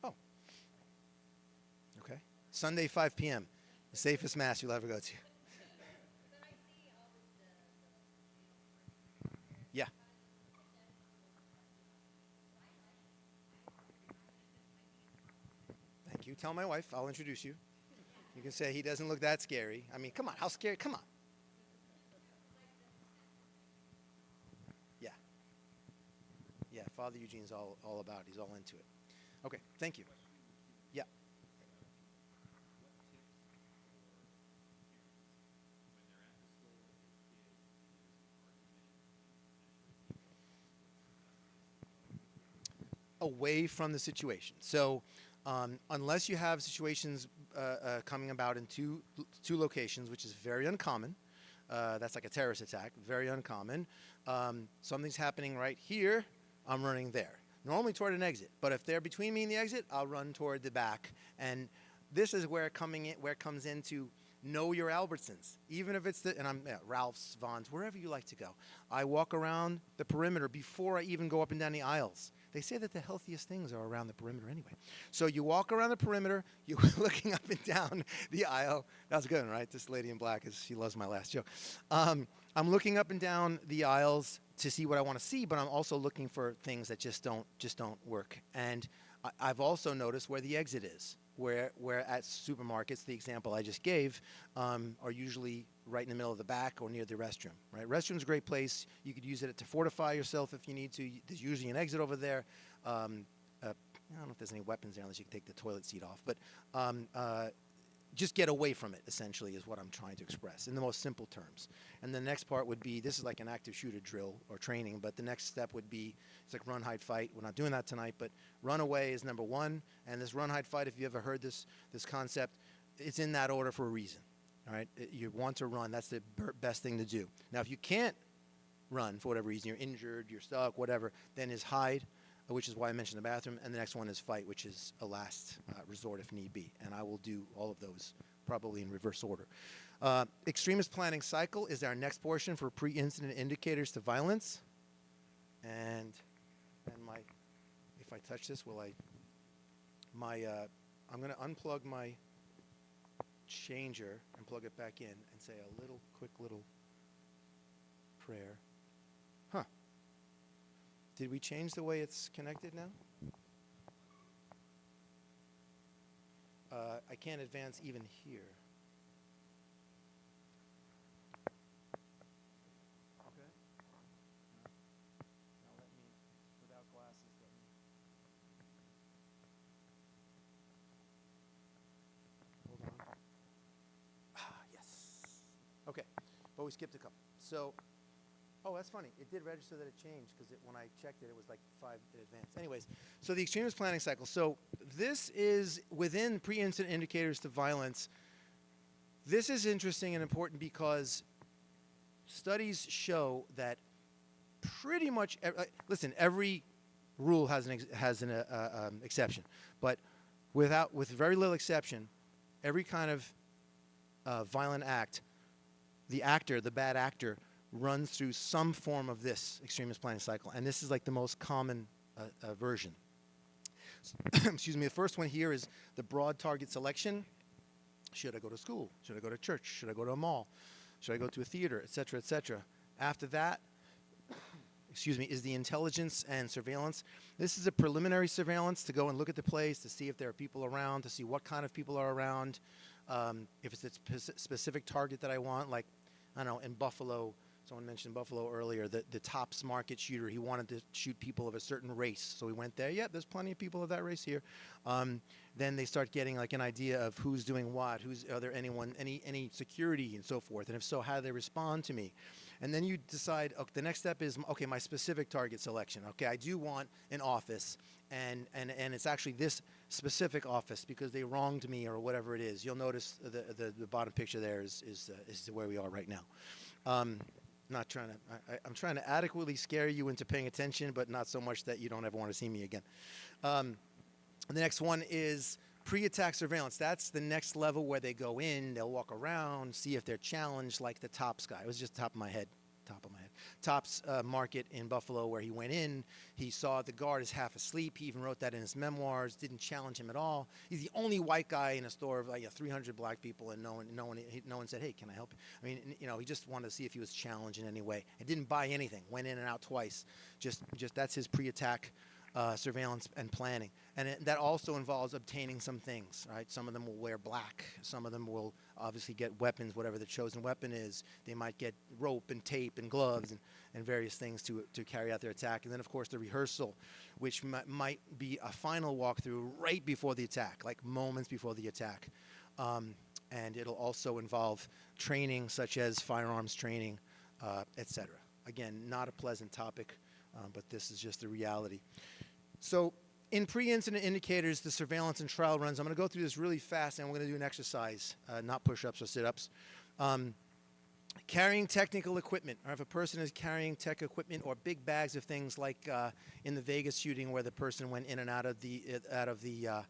Oh. Okay. Sunday, 5 p.m., the safest Mass you'll ever go to. Yeah. Thank you. Tell my wife. I'll introduce you. You can say he doesn't look that scary. I mean, come on. How scary? Come on. Father Eugene's all about. He's all into it. Okay, thank you. Yeah. Away from the situation. So unless you have situations coming about in two locations, which is very uncommon, that's like a terrorist attack, very uncommon. Something's happening right here, I'm running there. Normally toward an exit, but if they're between me and the exit, I'll run toward the back. And this is where it comes into know your Albertsons. Even if it's Ralph's, Vons, wherever you like to go. I walk around the perimeter before I even go up and down the aisles. They say that the healthiest things are around the perimeter anyway. So you walk around the perimeter, you're looking up and down the aisle. That's good, right? This lady in black, she loves my last joke. I'm looking up and down the aisles to see what I want to see, but I'm also looking for things that just don't work. And I've also noticed where the exit is. Where at supermarkets, the example I just gave, are usually right in the middle of the back or near the restroom. Right, restroom's a great place. You could use it to fortify yourself if you need to. There's usually an exit over there. I don't know if there's any weapons there unless you can take the toilet seat off. But just get away from it, essentially, is what I'm trying to express in the most simple terms. And the next part would be, this is like an active shooter drill or training, but the next step would be, it's like run, hide, fight. We're not doing that tonight, but run away is number one. And this run, hide, fight, if you ever heard this concept, it's in that order for a reason. All right, you want to run. That's the best thing to do. Now, if you can't run for whatever reason, you're injured, you're stuck, whatever, then is hide, which is why I mentioned the bathroom, and the next one is fight, which is a last resort if need be. And I will do all of those probably in reverse order. Extremist planning cycle is our next portion for pre-incident indicators to violence. And if I touch this, I'm going to unplug my changer and plug it back in and say a quick little prayer. Huh. Did we change the way it's connected now? I can't advance even here. Okay. Now let me, without glasses, hold on. Yes. Okay, but we skipped a couple. So, oh, that's funny. It did register that it changed because when I checked it, it was like 5 in advance. Anyways, so the extremist planning cycle. So this is within pre-incident indicators to violence. This is interesting and important because studies show that pretty much, listen, every rule has an exception, but with very little exception, every kind of violent act, the bad actor, runs through some form of this extremist planning cycle, and this is like the most common version. Excuse me. The first one here is the broad target selection. Should I go to school? Should I go to church? Should I go to a mall? Should I go to a theater, et cetera, et cetera? After that, excuse me, is the intelligence and surveillance. This is a preliminary surveillance to go and look at the place, to see if there are people around, to see what kind of people are around, if it's a specific target that I want, like, I don't know, in Buffalo, someone mentioned Buffalo earlier, the Tops Market shooter, he wanted to shoot people of a certain race. So we went there. Yeah, there's plenty of people of that race here. Then they start getting like an idea of who's doing what, are there any security and so forth. And if so, how do they respond to me? And then you decide, okay, the next step is, okay, my specific target selection. Okay, I do want an office, and it's actually this specific office because they wronged me or whatever it is. You'll notice the bottom picture there is where we are right now. I'm trying to adequately scare you into paying attention, but not so much that you don't ever want to see me again. The next one is pre-attack surveillance. That's the next level where they go in, they'll walk around, see if they're challenged, like the Tops guy. It was just top of my head. Tops Market in Buffalo, where he went in, he saw the guard is half asleep. He even wrote that in his memoirs. Didn't challenge him at all. He's the only white guy in a store of like 300 black people, and no one said, "Hey, can I help you?" I mean, he just wanted to see if he was challenged in any way. He didn't buy anything. Went in and out twice. Just that's his pre-attack surveillance and planning. And that also involves obtaining some things, right? Some of them will wear black. Some of them will obviously get weapons, whatever the chosen weapon is. They might get rope and tape and gloves and various things to carry out their attack. And then, of course, the rehearsal, which might be a final walkthrough right before the attack, like moments before the attack. And it'll also involve training such as firearms training, etc. Again, not a pleasant topic, but this is just the reality. So in pre-incident indicators, the surveillance and trial runs, I'm going to go through this really fast, and we're going to do an exercise, not push-ups or sit-ups. Carrying technical equipment, or if a person is carrying tech equipment or big bags of things like in the Vegas shooting where the person went in and out of the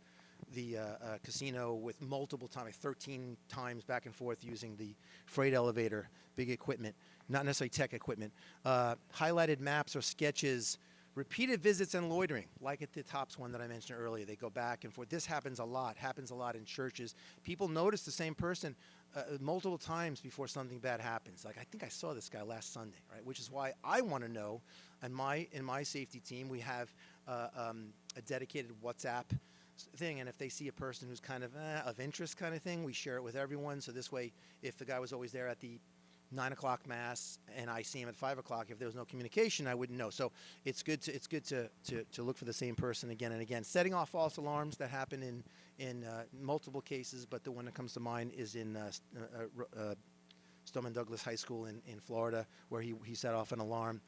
casino with multiple times, 13 times back and forth using the freight elevator, big equipment, not necessarily tech equipment. Highlighted maps or sketches, repeated visits and loitering, like at the TOPS one that I mentioned earlier. They go back and forth. This happens a lot in churches. People notice the same person multiple times before something bad happens. Like, I think I saw this guy last Sunday, right? Which is why I want to know, in my safety team, we have a dedicated WhatsApp thing, and if they see a person who's kind of interest kind of thing, we share it with everyone. So this way, if the guy was always there at the 9 o'clock mass and I see him at 5 o'clock, if there was no communication, I wouldn't know. So it's good to look for the same person again and again. Setting off false alarms that happen in multiple cases, but the one that comes to mind is in Stoneman Douglas High School in Florida, where he set off an alarm.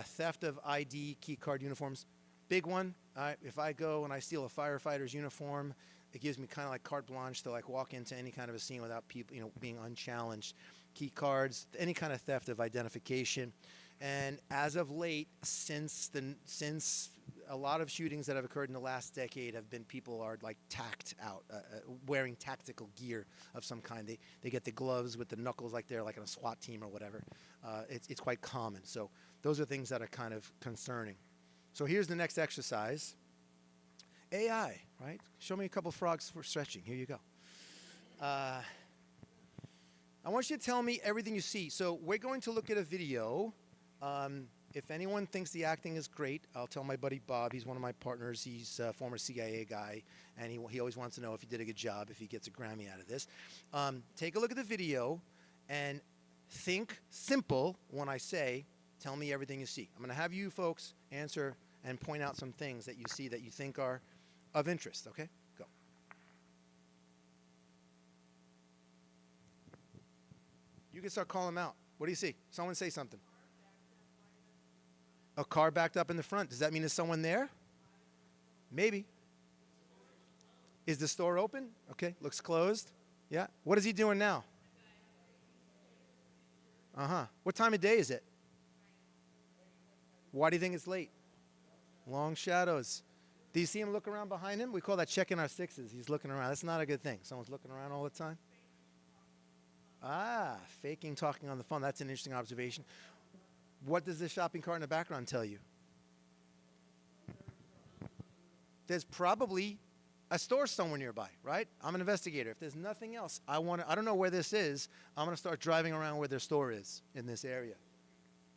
Theft of ID, key card, uniforms. Big one. If I go and I steal a firefighter's uniform, it gives me kind of like carte blanche to like walk into any kind of a scene without people, being unchallenged. Key cards, any kind of theft of identification. And as of late, since a lot of shootings that have occurred in the last decade have been people are like tacked out, wearing tactical gear of some kind. They get the gloves with the knuckles like they're like on a SWAT team or whatever. It's quite common. So those are things that are kind of concerning. So here's the next exercise. AI, right? Show me a couple frogs for stretching. Here you go. I want you to tell me everything you see. So we're going to look at a video. If anyone thinks the acting is great, I'll tell my buddy Bob. He's one of my partners. He's a former CIA guy, and he always wants to know if he did a good job, if he gets a Grammy out of this. Take a look at the video and think simple when I say, tell me everything you see. I'm going to have you folks answer and point out some things that you see that you think are of interest, okay? Go. You can start calling them out. What do you see? Someone say something. A car backed up in the front. Does that mean there's someone there? Maybe. Is the store open? Okay, looks closed. Yeah. What is he doing now? What time of day is it? Why do you think it's late? Long shadows. Do you see him look around behind him? We call that checking our sixes. He's looking around. That's not a good thing. Someone's looking around all the time. Faking talking on the phone. That's an interesting observation. What does the shopping cart in the background tell you? There's probably a store somewhere nearby, right? I'm an investigator. If there's nothing else, I don't know where this is. I'm going to start driving around where their store is in this area.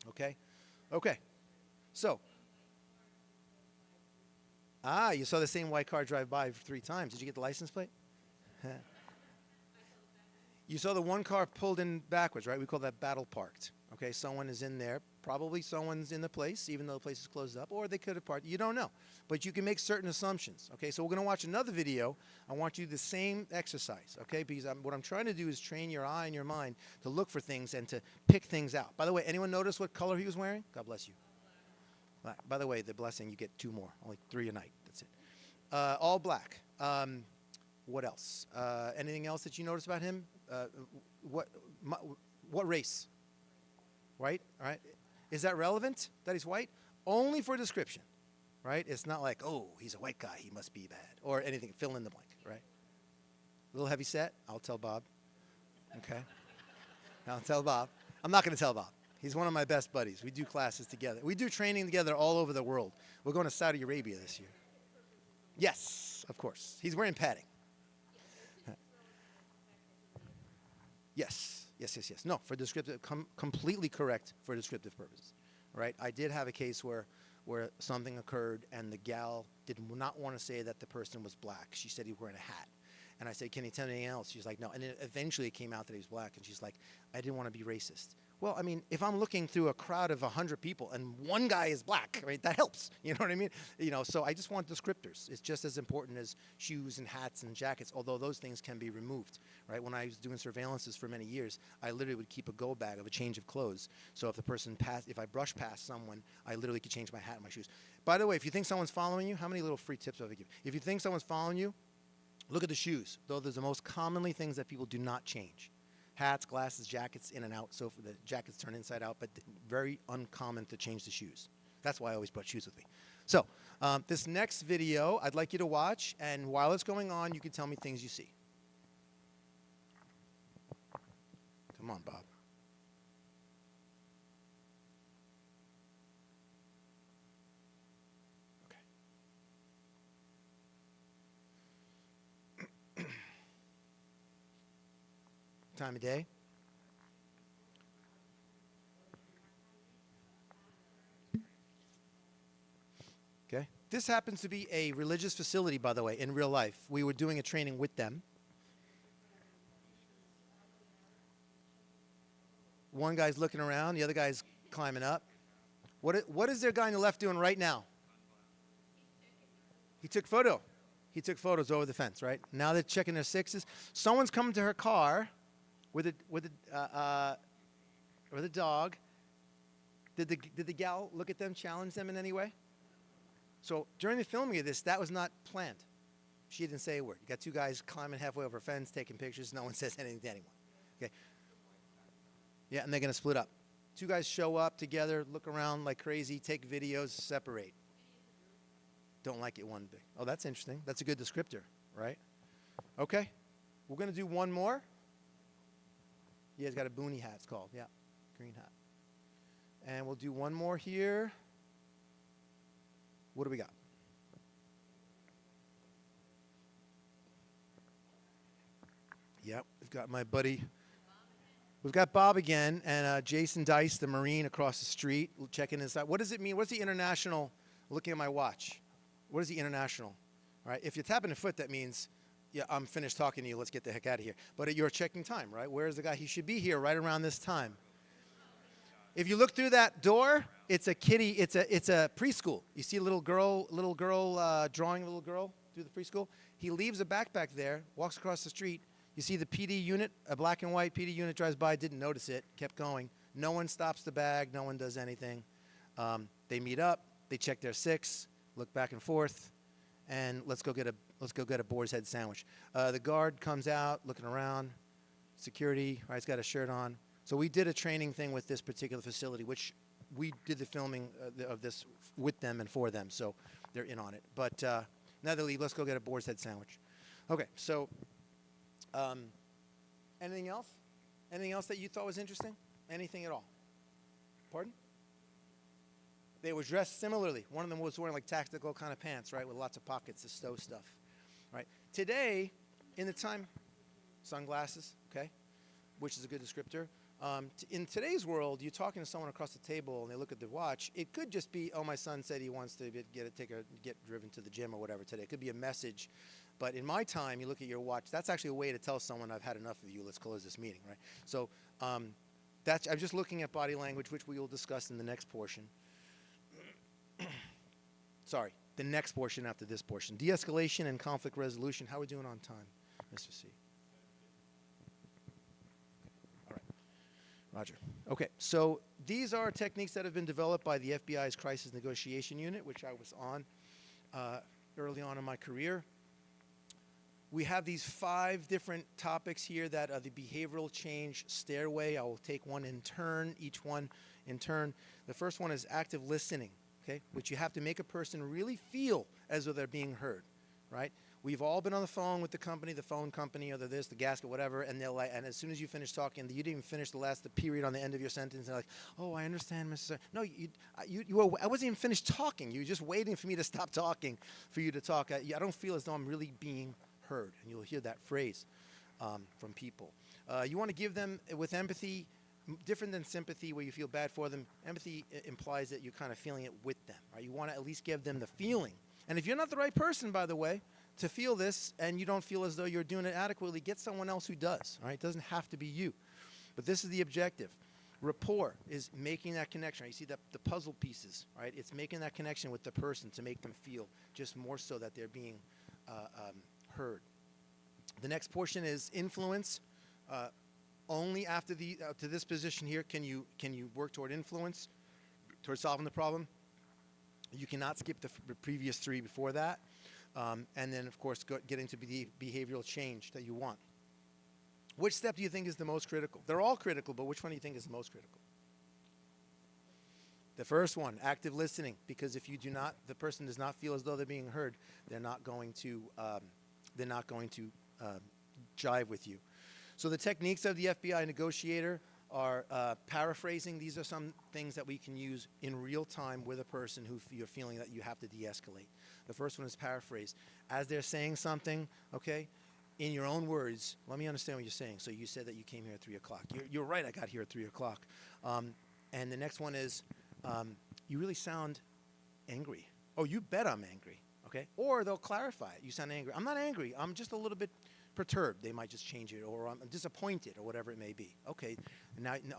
Okay? Okay. So, you saw the same white car drive by 3 times. Did you get the license plate? You saw the one car pulled in backwards, right? We call that battle parked. Okay, someone is in there. Probably someone's in the place, even though the place is closed up, or they could have parked. You don't know. But you can make certain assumptions. Okay, so we're going to watch another video. I want you to do the same exercise, okay? Because what I'm trying to do is train your eye and your mind to look for things and to pick things out. By the way, anyone notice what color he was wearing? God bless you. By the way, the blessing, you get 2 more. Only 3 a night. That's it. All black. What else? Anything else that you noticed about him? What race? White? All right. Is that relevant that he's white? Only for description, right? It's not like, oh, he's a white guy, he must be bad, or anything. Fill in the blank, right? A little heavy set? I'll tell Bob. Okay. I'll tell Bob. I'm not going to tell Bob. He's one of my best buddies. We do classes together. We do training together all over the world. We're going to Saudi Arabia this year. Yes, of course. He's wearing padding. Yes. No, for descriptive, completely correct for descriptive purposes, right? I did have a case where something occurred and the gal did not want to say that the person was black. She said he was wearing a hat. And I said, can you tell me anything else? She's like, no. And then eventually it came out that he was black. And she's like, I didn't want to be racist. Well, I mean, if I'm looking through a crowd of 100 people and one guy is black, right, that helps. You know what I mean? You know, so I just want descriptors. It's just as important as shoes and hats and jackets, although those things can be removed, right? When I was doing surveillances for many years, I literally would keep a go bag of a change of clothes. So if the person passed, if I brush past someone, I literally could change my hat and my shoes. By the way, if you think someone's following you, how many little free tips have I give? If you think someone's following you, look at the shoes. Though they're the most commonly things that people do not change. Hats, glasses, jackets, in and out. So for the jackets turn inside out, but very uncommon to change the shoes. That's why I always brought shoes with me. So this next video I'd like you to watch, and while it's going on, you can tell me things you see. Come on, Bob. Time of day? Okay. This happens to be a religious facility, by the way, in real life. We were doing a training with them. One guy's looking around, the other guy's climbing up. What is their guy on the left doing right now? He took photo. He took photos over the fence, right? Now they're checking their sixes. Someone's coming to her car with a dog. Did the gal look at them, challenge them in any way? So during the filming of this, that was not planned. She didn't say a word. You got two guys climbing halfway over a fence, taking pictures. No one says anything to anyone. Okay. Yeah, and they're going to split up. Two guys show up together, look around like crazy, take videos, separate. Don't like it one bit. Oh, that's interesting. That's a good descriptor, right? Okay. We're going to do one more. Yeah, he's got a boonie hat, it's called. Yeah, green hat. And we'll do one more here. What do we got? Yep, we've got my buddy. We've got Bob again, and Jason Dice, the Marine across the street, checking this out. What does it mean? What's the international? Looking at my watch. What is the international? All right, if you're tapping the foot, that means, yeah, I'm finished talking to you. Let's get the heck out of here. But you're checking time, right? Where's the guy? He should be here right around this time. If you look through that door, it's a kiddie. It's a preschool. You see a little girl drawing a little girl through the preschool. He leaves a backpack there, walks across the street. You see the PD unit, a black and white PD unit drives by, didn't notice it, kept going. No one stops the bag. No one does anything. They meet up. They check their six, look back and forth, and let's go get a Boar's Head sandwich. The guard comes out, looking around. Security, right? He's got a shirt on. So we did a training thing with this particular facility, which we did the filming of this with them and for them, so they're in on it. But now they leave, let's go get a Boar's Head sandwich. Okay, so anything else? Anything else that you thought was interesting? Anything at all? Pardon? They were dressed similarly. One of them was wearing like tactical kind of pants, right, with lots of pockets to stow stuff, right? Today, in the time, sunglasses, okay, which is a good descriptor. In today's world, you're talking to someone across the table and they look at their watch. It could just be, oh, my son said he wants to get driven to the gym or whatever today. It could be a message. But in my time, you look at your watch. That's actually a way to tell someone, I've had enough of you. Let's close this meeting, right? So I'm just looking at body language, which we will discuss in the next portion. Sorry, the next portion after this portion. De-escalation and conflict resolution. How are we doing on time, Mr. C? All right. Roger. Okay, so these are techniques that have been developed by the FBI's Crisis Negotiation Unit, which I was on early on in my career. We have these 5 different topics here that are the behavioral change stairway. I will take one in turn, each one in turn. The first one is active listening, okay, which you have to make a person really feel as though they're being heard, right? We've all been on the phone with the phone company, or the gasket, whatever, and they're like, and as soon as you finish talking, you didn't even finish the period on the end of your sentence, and they're like, oh, I understand, Mr. No, I wasn't even finished talking. You were just waiting for me to stop talking for you to talk. I don't feel as though I'm really being heard, and you'll hear that phrase from people. You want to give them with empathy, different than sympathy where you feel bad for them. Empathy implies that you're kind of feeling it with them, right? You want to at least give them the feeling. And if you're not the right person, by the way, to feel this, and you don't feel as though you're doing it adequately, get someone else who does, all right? It doesn't have to be you. But this is the objective. Rapport is making that connection. Right? You see the puzzle pieces, right? It's making that connection with the person to make them feel just more so that they're being heard. The next portion is influence. Only after to this position here can you work toward influence, toward solving the problem. You cannot skip the previous 3 before that. And then, of course, get into the behavioral change that you want. Which step do you think is the most critical? They're all critical, but which one do you think is the most critical? The first one, active listening, because if you do not, the person does not feel as though they're being heard, they're not going to jive with you. So the techniques of the FBI negotiator are paraphrasing. These are some things that we can use in real time with a person who you're feeling that you have to de-escalate. The first one is paraphrase. As they're saying something, okay, in your own words, let me understand what you're saying. So you said that you came here at 3 o'clock. You're right, I got here at 3 o'clock. And the next one is, you really sound angry. Oh, you bet I'm angry, okay? Or they'll clarify it. You sound angry. I'm not angry. I'm just a little bit perturbed. They might just change it. Or I'm disappointed, or whatever it may be. Okay,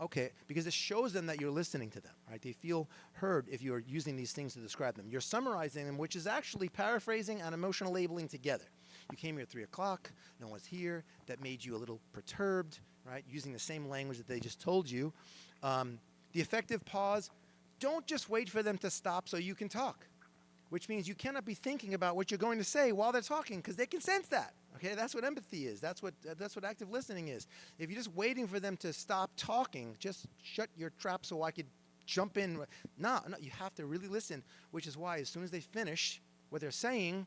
okay, because it shows them that you're listening to them, right? They feel heard if you're using these things to describe them. You're summarizing them, which is actually paraphrasing and emotional labeling together. You came here at 3 o'clock, no one's here, that made you a little perturbed, right? Using the same language that they just told you. The effective pause, don't just wait for them to stop so you can talk, which means you cannot be thinking about what you're going to say while they're talking, because they can sense that, okay? That's what empathy is. That's what active listening is. If you're just waiting for them to stop talking, just shut your trap so I could jump in. No, you have to really listen, which is why as soon as they finish what they're saying,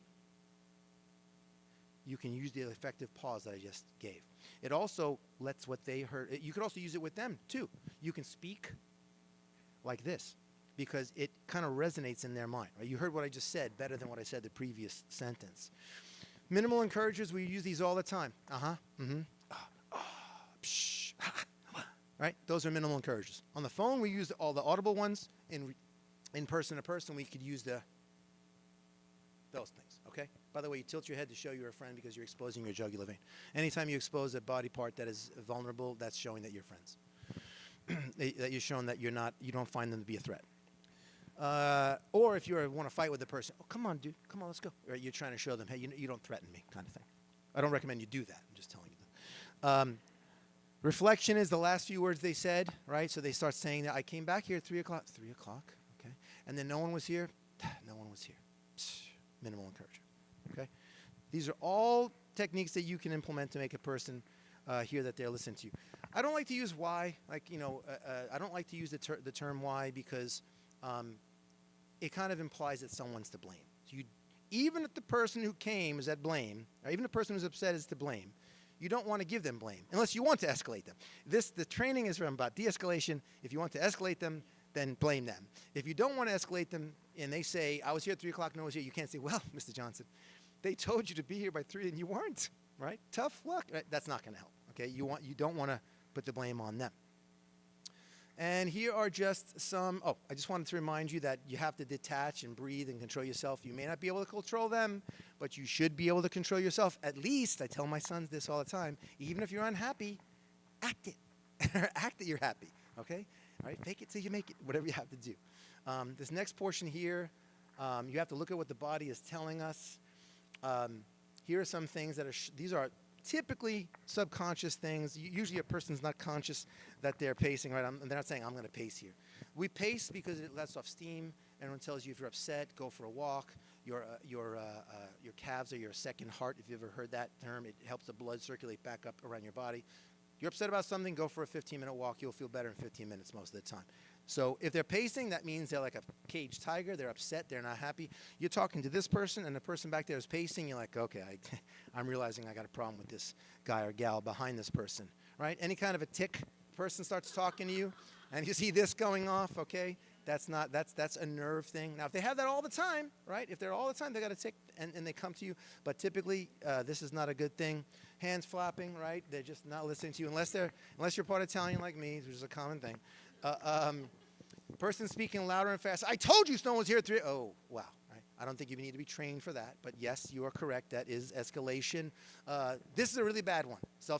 you can use the effective pause that I just gave. It also lets what they heard, you could also use it with them too. You can speak like this because it kind of resonates in their mind. Right? You heard what I just said better than what I said the previous sentence. Minimal encouragers, we use these all the time. Psh, right? Those are minimal encouragers. On the phone, we use all the audible ones. In person to person, we could use those things, okay? By the way, you tilt your head to show you're a friend because you're exposing your jugular vein. Anytime you expose a body part that is vulnerable, that's showing that you're friends. That you're showing that you don't find them to be a threat. Or if you want to fight with the person, oh, come on, dude, come on, let's go. Right? You're trying to show them, hey, you don't threaten me, kind of thing. I don't recommend you do that. I'm just telling you that. Reflection is the last few words they said, right? So they start saying that I came back here at 3 o'clock. 3 o'clock, okay. And then no one was here. No one was here. Minimal encouragement. Okay, these are all techniques that you can implement to make a person hear that they're listening to you. I don't like to use why, I don't like to use the term why because it kind of implies that someone's to blame. So even if the person who came is at blame, or even the person who's upset is to blame, you don't want to give them blame unless you want to escalate them. The training is about de-escalation. If you want to escalate them, then blame them. If you don't want to escalate them and they say, I was here at 3 o'clock, no one was here, you can't say, well, Mr. Johnson, they told you to be here by 3 and you weren't, right? Tough luck. Right? That's not going to help, okay? You don't want to put the blame on them. And here are just some, I just wanted to remind you that you have to detach and breathe and control yourself. You may not be able to control them, but you should be able to control yourself. At least, I tell my sons this all the time, even if you're unhappy, act it. Act that you're happy, okay? All right, fake it till you make it, whatever you have to do. This next portion here, you have to look at what the body is telling us. Here are some things that these are typically subconscious things. Usually a person's not conscious that they're pacing, right? They're not saying, I'm going to pace here. We pace because it lets off steam. Everyone tells you if you're upset, go for a walk. Your calves are your second heart. If you've ever heard that term, it helps the blood circulate back up around your body. You're upset about something, go for a 15-minute walk. You'll feel better in 15 minutes most of the time. So if they're pacing, that means they're like a caged tiger. They're upset. They're not happy. You're talking to this person, and the person back there is pacing. You're like, okay, I'm realizing I got a problem with this guy or gal behind this person, right? Any kind of a tick, person starts talking to you, and you see this going off, okay? That's a nerve thing. Now, if they have that all the time, right? If they're all the time, they got a tick, and they come to you. But typically, this is not a good thing. Hands flapping, right? They're just not listening to you unless you're part Italian like me, which is a common thing. Person speaking louder and faster. I told you Snow was here at 3. Oh, wow. Right? I don't think you need to be trained for that. But yes, you are correct. That is escalation. This is a really bad one. So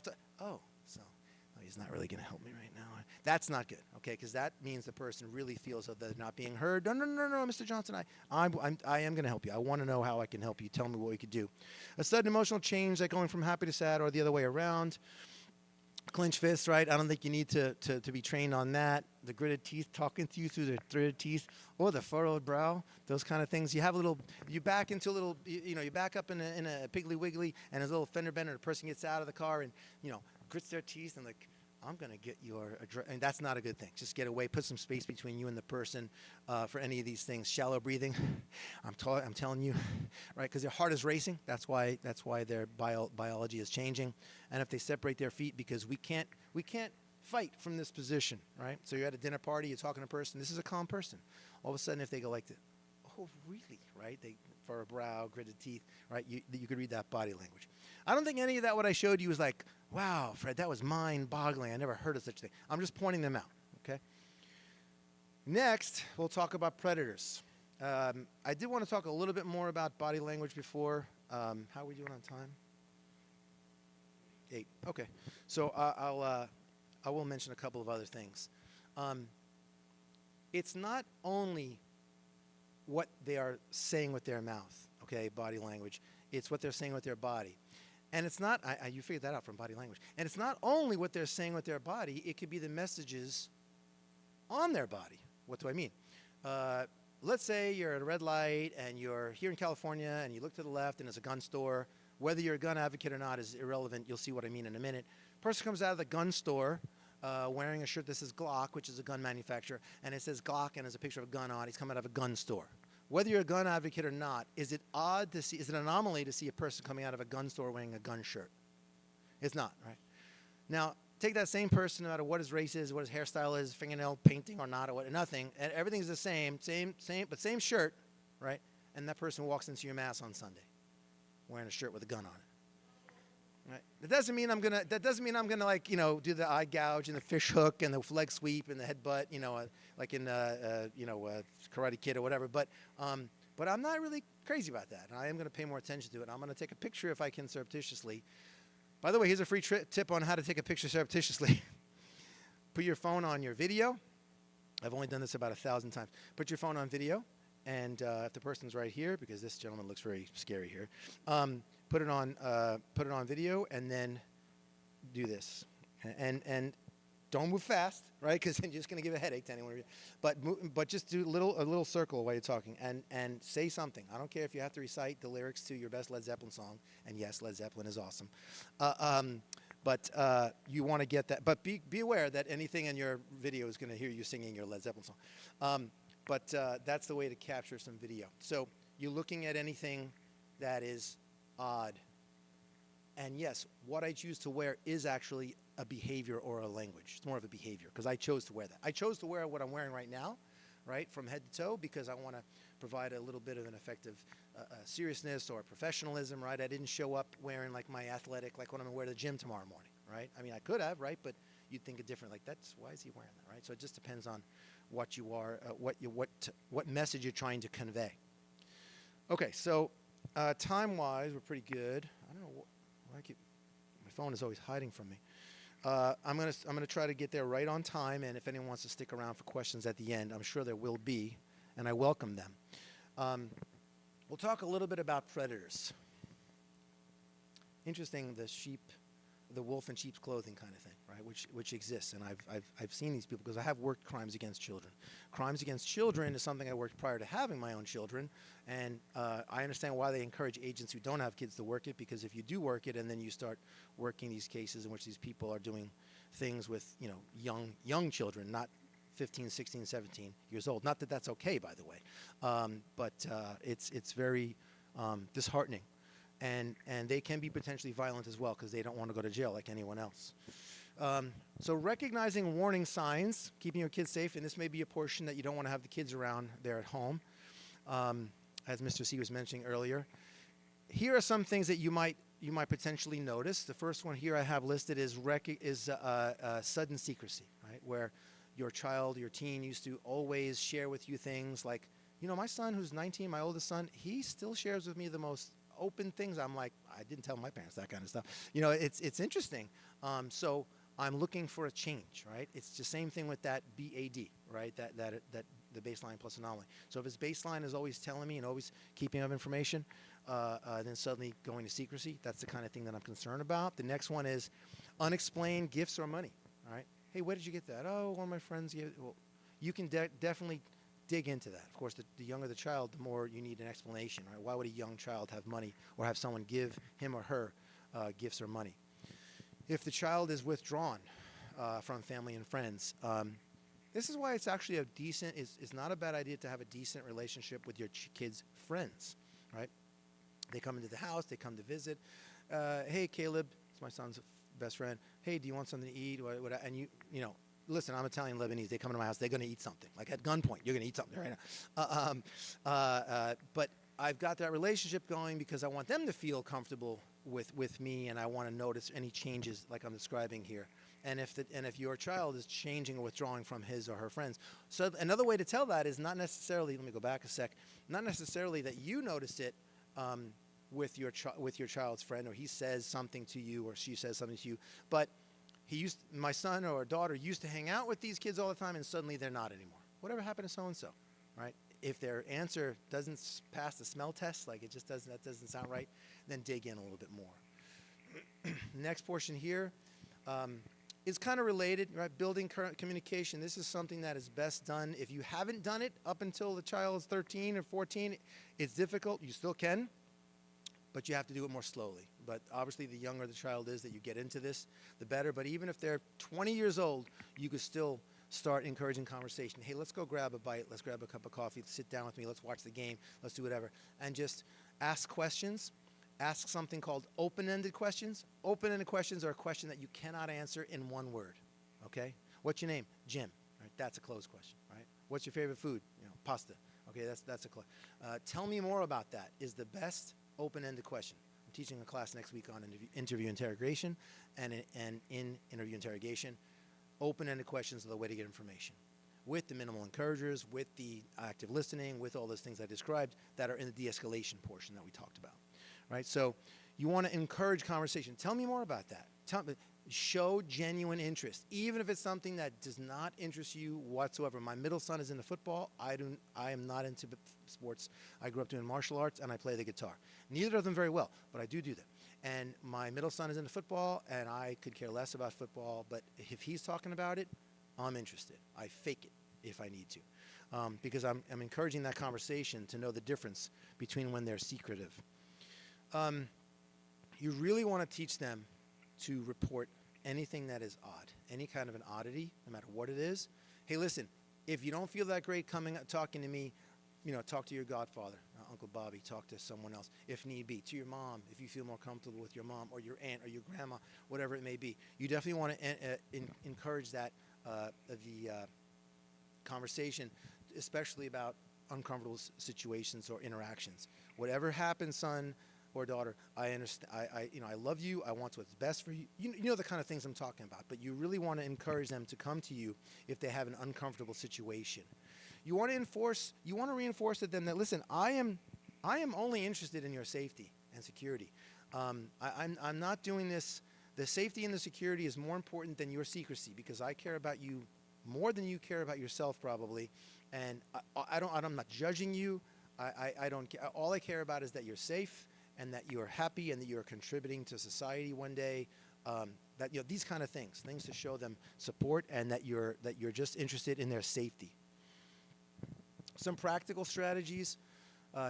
he's not really going to help me right now. That's not good, okay? Because that means the person really feels that they're not being heard. No, no, no, no, Mr. Johnson, I am going to help you. I want to know how I can help you. Tell me what we could do. A sudden emotional change, like going from happy to sad or the other way around. Clench fists, right? I don't think you need to be trained on that. The gritted teeth talking to you through the gritted teeth, or the furrowed brow, those kind of things. You have a little, you back into a little, you back up in a Piggly Wiggly, and there's a little fender bender. The person gets out of the car and, grits their teeth and like, I'm going to get your address. And that's not a good thing. Just get away. Put some space between you and the person for any of these things. Shallow breathing. I'm telling you, right? Because their heart is racing. That's why their biology is changing. And if they separate their feet, because we can't fight from this position, right? So you're at a dinner party. You're talking to a person. This is a calm person. All of a sudden, if they go like this, oh, really, right? They furrowed brow, gritted teeth, right? You could read that body language. I don't think any of that what I showed you was like, wow, Fred, that was mind-boggling. I never heard of such a thing. I'm just pointing them out, okay? Next, we'll talk about predators. I did want to talk a little bit more about body language before. How are we doing on time? 8. Okay. So I will mention a couple of other things. It's not only what they are saying with their mouth, okay, body language. It's what they're saying with their body. And it's not, you figured that out from body language. And it's not only what they're saying with their body, it could be the messages on their body. What do I mean? Let's say you're at a red light and you're here in California and you look to the left and there's a gun store. Whether you're a gun advocate or not is irrelevant. You'll see what I mean in a minute. Person comes out of the gun store wearing a shirt that says Glock, which is a gun manufacturer, and it says Glock and there's a picture of a gun on it. He's coming out of a gun store. Whether you're a gun advocate or not, is it odd to see, is it an anomaly to see a person coming out of a gun store wearing a gun shirt? It's not, right? Now, take that same person, no matter what his race is, what his hairstyle is, fingernail painting or not, or what, nothing, and everything's the same, but same shirt, right? And that person walks into your mass on Sunday wearing a shirt with a gun on it. Right. That doesn't mean I'm gonna like do the eye gouge and the fish hook and the leg sweep and the headbutt, like in Karate Kid or whatever. But I'm not really crazy about that. I am gonna pay more attention to it. I'm gonna take a picture if I can surreptitiously. By the way, here's a free tip on how to take a picture surreptitiously. Put your phone on your video. I've only done this about 1,000 times. Put your phone on video, and if the person's right here, because this gentleman looks very scary here. Put it on video, and then do this, and don't move fast, right? Because then you're just going to give a headache to anyone. But just do a little circle while you're talking, and say something. I don't care if you have to recite the lyrics to your best Led Zeppelin song, and yes, Led Zeppelin is awesome. But you want to get that. But be aware that anything in your video is going to hear you singing your Led Zeppelin song. But that's the way to capture some video. So you're looking at anything that is odd. And yes, what I choose to wear is actually a behavior or a language. It's more of a behavior because I chose to wear that. I chose to wear what I'm wearing right now, right, from head to toe, because I want to provide a little bit of an effective seriousness or professionalism, right? I didn't show up wearing like my athletic, like what I'm going to wear to the gym tomorrow morning, right? I mean, I could have, right? But you'd think it different. Like, why is he wearing that, right? So it just depends on what you are, what message you're trying to convey. Okay, so time-wise, we're pretty good. I don't know why my phone is always hiding from me. I'm gonna try to get there right on time, and if anyone wants to stick around for questions at the end, I'm sure there will be, and I welcome them. We'll talk a little bit about predators. Interesting, the wolf in sheep's clothing kind of thing, right? Which exists, and I've seen these people because I have worked crimes against children. Crimes against children is something I worked prior to having my own children, and I understand why they encourage agents who don't have kids to work it, because if you do work it and then you start working these cases in which these people are doing things with young children, not 15, 16, 17 years old. Not that that's okay, by the way, but it's very disheartening. And they can be potentially violent as well because they don't want to go to jail like anyone else. So recognizing warning signs, keeping your kids safe, and this may be a portion that you don't want to have the kids around there at home, as Mr. C was mentioning earlier. Here are some things that you might potentially notice. The first one here I have listed is sudden secrecy, right? Where your child, your teen used to always share with you things like, my son who's 19, my oldest son, he still shares with me the most open things. I'm like, I didn't tell my parents that kind of stuff. It's interesting. So I'm looking for a change, right? It's the same thing with that BAD, right? That the baseline plus anomaly. So if his baseline is always telling me and always keeping up information, then suddenly going to secrecy, that's the kind of thing that I'm concerned about. The next one is unexplained gifts or money, all right? Hey, where did you get that? Oh, one of my friends gave it. Well, you can definitely dig into that. Of course, the younger the child, the more you need an explanation, right? Why would a young child have money or have someone give him or her gifts or money? If the child is withdrawn from family and friends, this is why it's actually it's not a bad idea to have a decent relationship with your kids' friends, right? They come into the house, they come to visit. Hey, Caleb, it's my son's best friend. Hey, do you want something to eat? And you know, listen, I'm Italian Lebanese. They come into my house, they're going to eat something. Like at gunpoint, you're going to eat something right now. But I've got that relationship going because I want them to feel comfortable with me, and I want to notice any changes like I'm describing here. And if your child is changing or withdrawing from his or her friends, so another way to tell that is not necessarily. Let me go back a sec. Not necessarily that you noticed it with your child's friend, or he says something to you, or she says something to you, but my son or daughter used to hang out with these kids all the time, and suddenly they're not anymore. Whatever happened to so and so, right? If their answer doesn't pass the smell test, like that doesn't sound right, then dig in a little bit more. Next portion here is kind of related, right? Building current communication. This is something that is best done. If you haven't done it up until the child is 13 or 14, it's difficult. You still can, but you have to do it more slowly. But obviously, the younger the child is that you get into this, the better. But even if they're 20 years old, you could still start encouraging conversation. Hey, let's go grab a bite. Let's grab a cup of coffee. Sit down with me. Let's watch the game. Let's do whatever. And just ask questions. Ask something called open-ended questions. Open-ended questions are a question that you cannot answer in one word. Okay? What's your name? Jim. Right? That's a closed question. Right? What's your favorite food? You know, pasta. Okay, that's a close. Tell me more about that is the best open-ended question. I'm teaching a class next week on interview interrogation, and in interview interrogation, open-ended questions are the way to get information. With the minimal encouragers, with the active listening, with all those things I described that are in the de-escalation portion that we talked about, right? So you want to encourage conversation. Tell me more about that. Show genuine interest, even if it's something that does not interest you whatsoever. My middle son is into football. I am not into sports. I grew up doing martial arts, and I play the guitar. Neither of them very well, but I do them. And my middle son is into football, and I could care less about football, but if he's talking about it, I'm interested. I fake it if I need to, because I'm encouraging that conversation to know the difference between when they're secretive. You really want to teach them to report anything that is odd, any kind of an oddity, no matter what it is. Hey, listen, if you don't feel that great talking to me, talk to your godfather, Uncle Bobby, talk to someone else, if need be, to your mom, if you feel more comfortable with your mom or your aunt or your grandma, whatever it may be. You definitely want to encourage that, the conversation, especially about uncomfortable situations or interactions. Whatever happens, son or daughter, I understand. I love you. I want what's best for you. You know the kind of things I'm talking about. But you really want to encourage them to come to you if they have an uncomfortable situation. You want to reinforce to them that, listen, I am only interested in your safety and security. I'm not doing this. The safety and the security is more important than your secrecy, because I care about you more than you care about yourself, probably. And I'm not judging you. I don't care. All I care about is that you're safe, and that you are happy, and that you are contributing to society one day. These kind of things to show them support, and that you're just interested in their safety. Some practical strategies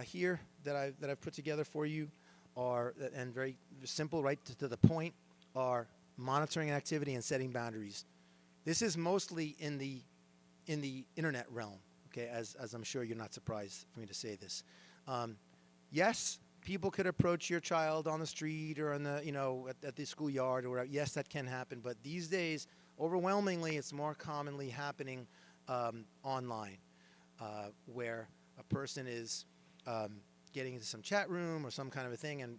here that I've put together for you are, and very simple, right to the point, are monitoring activity and setting boundaries. This is mostly in the internet realm. Okay, as I'm sure you're not surprised for me to say this. Yes. People could approach your child on the street or at the schoolyard or whatever. Yes, that can happen. But these days, overwhelmingly, it's more commonly happening online, where a person is getting into some chat room or some kind of a thing and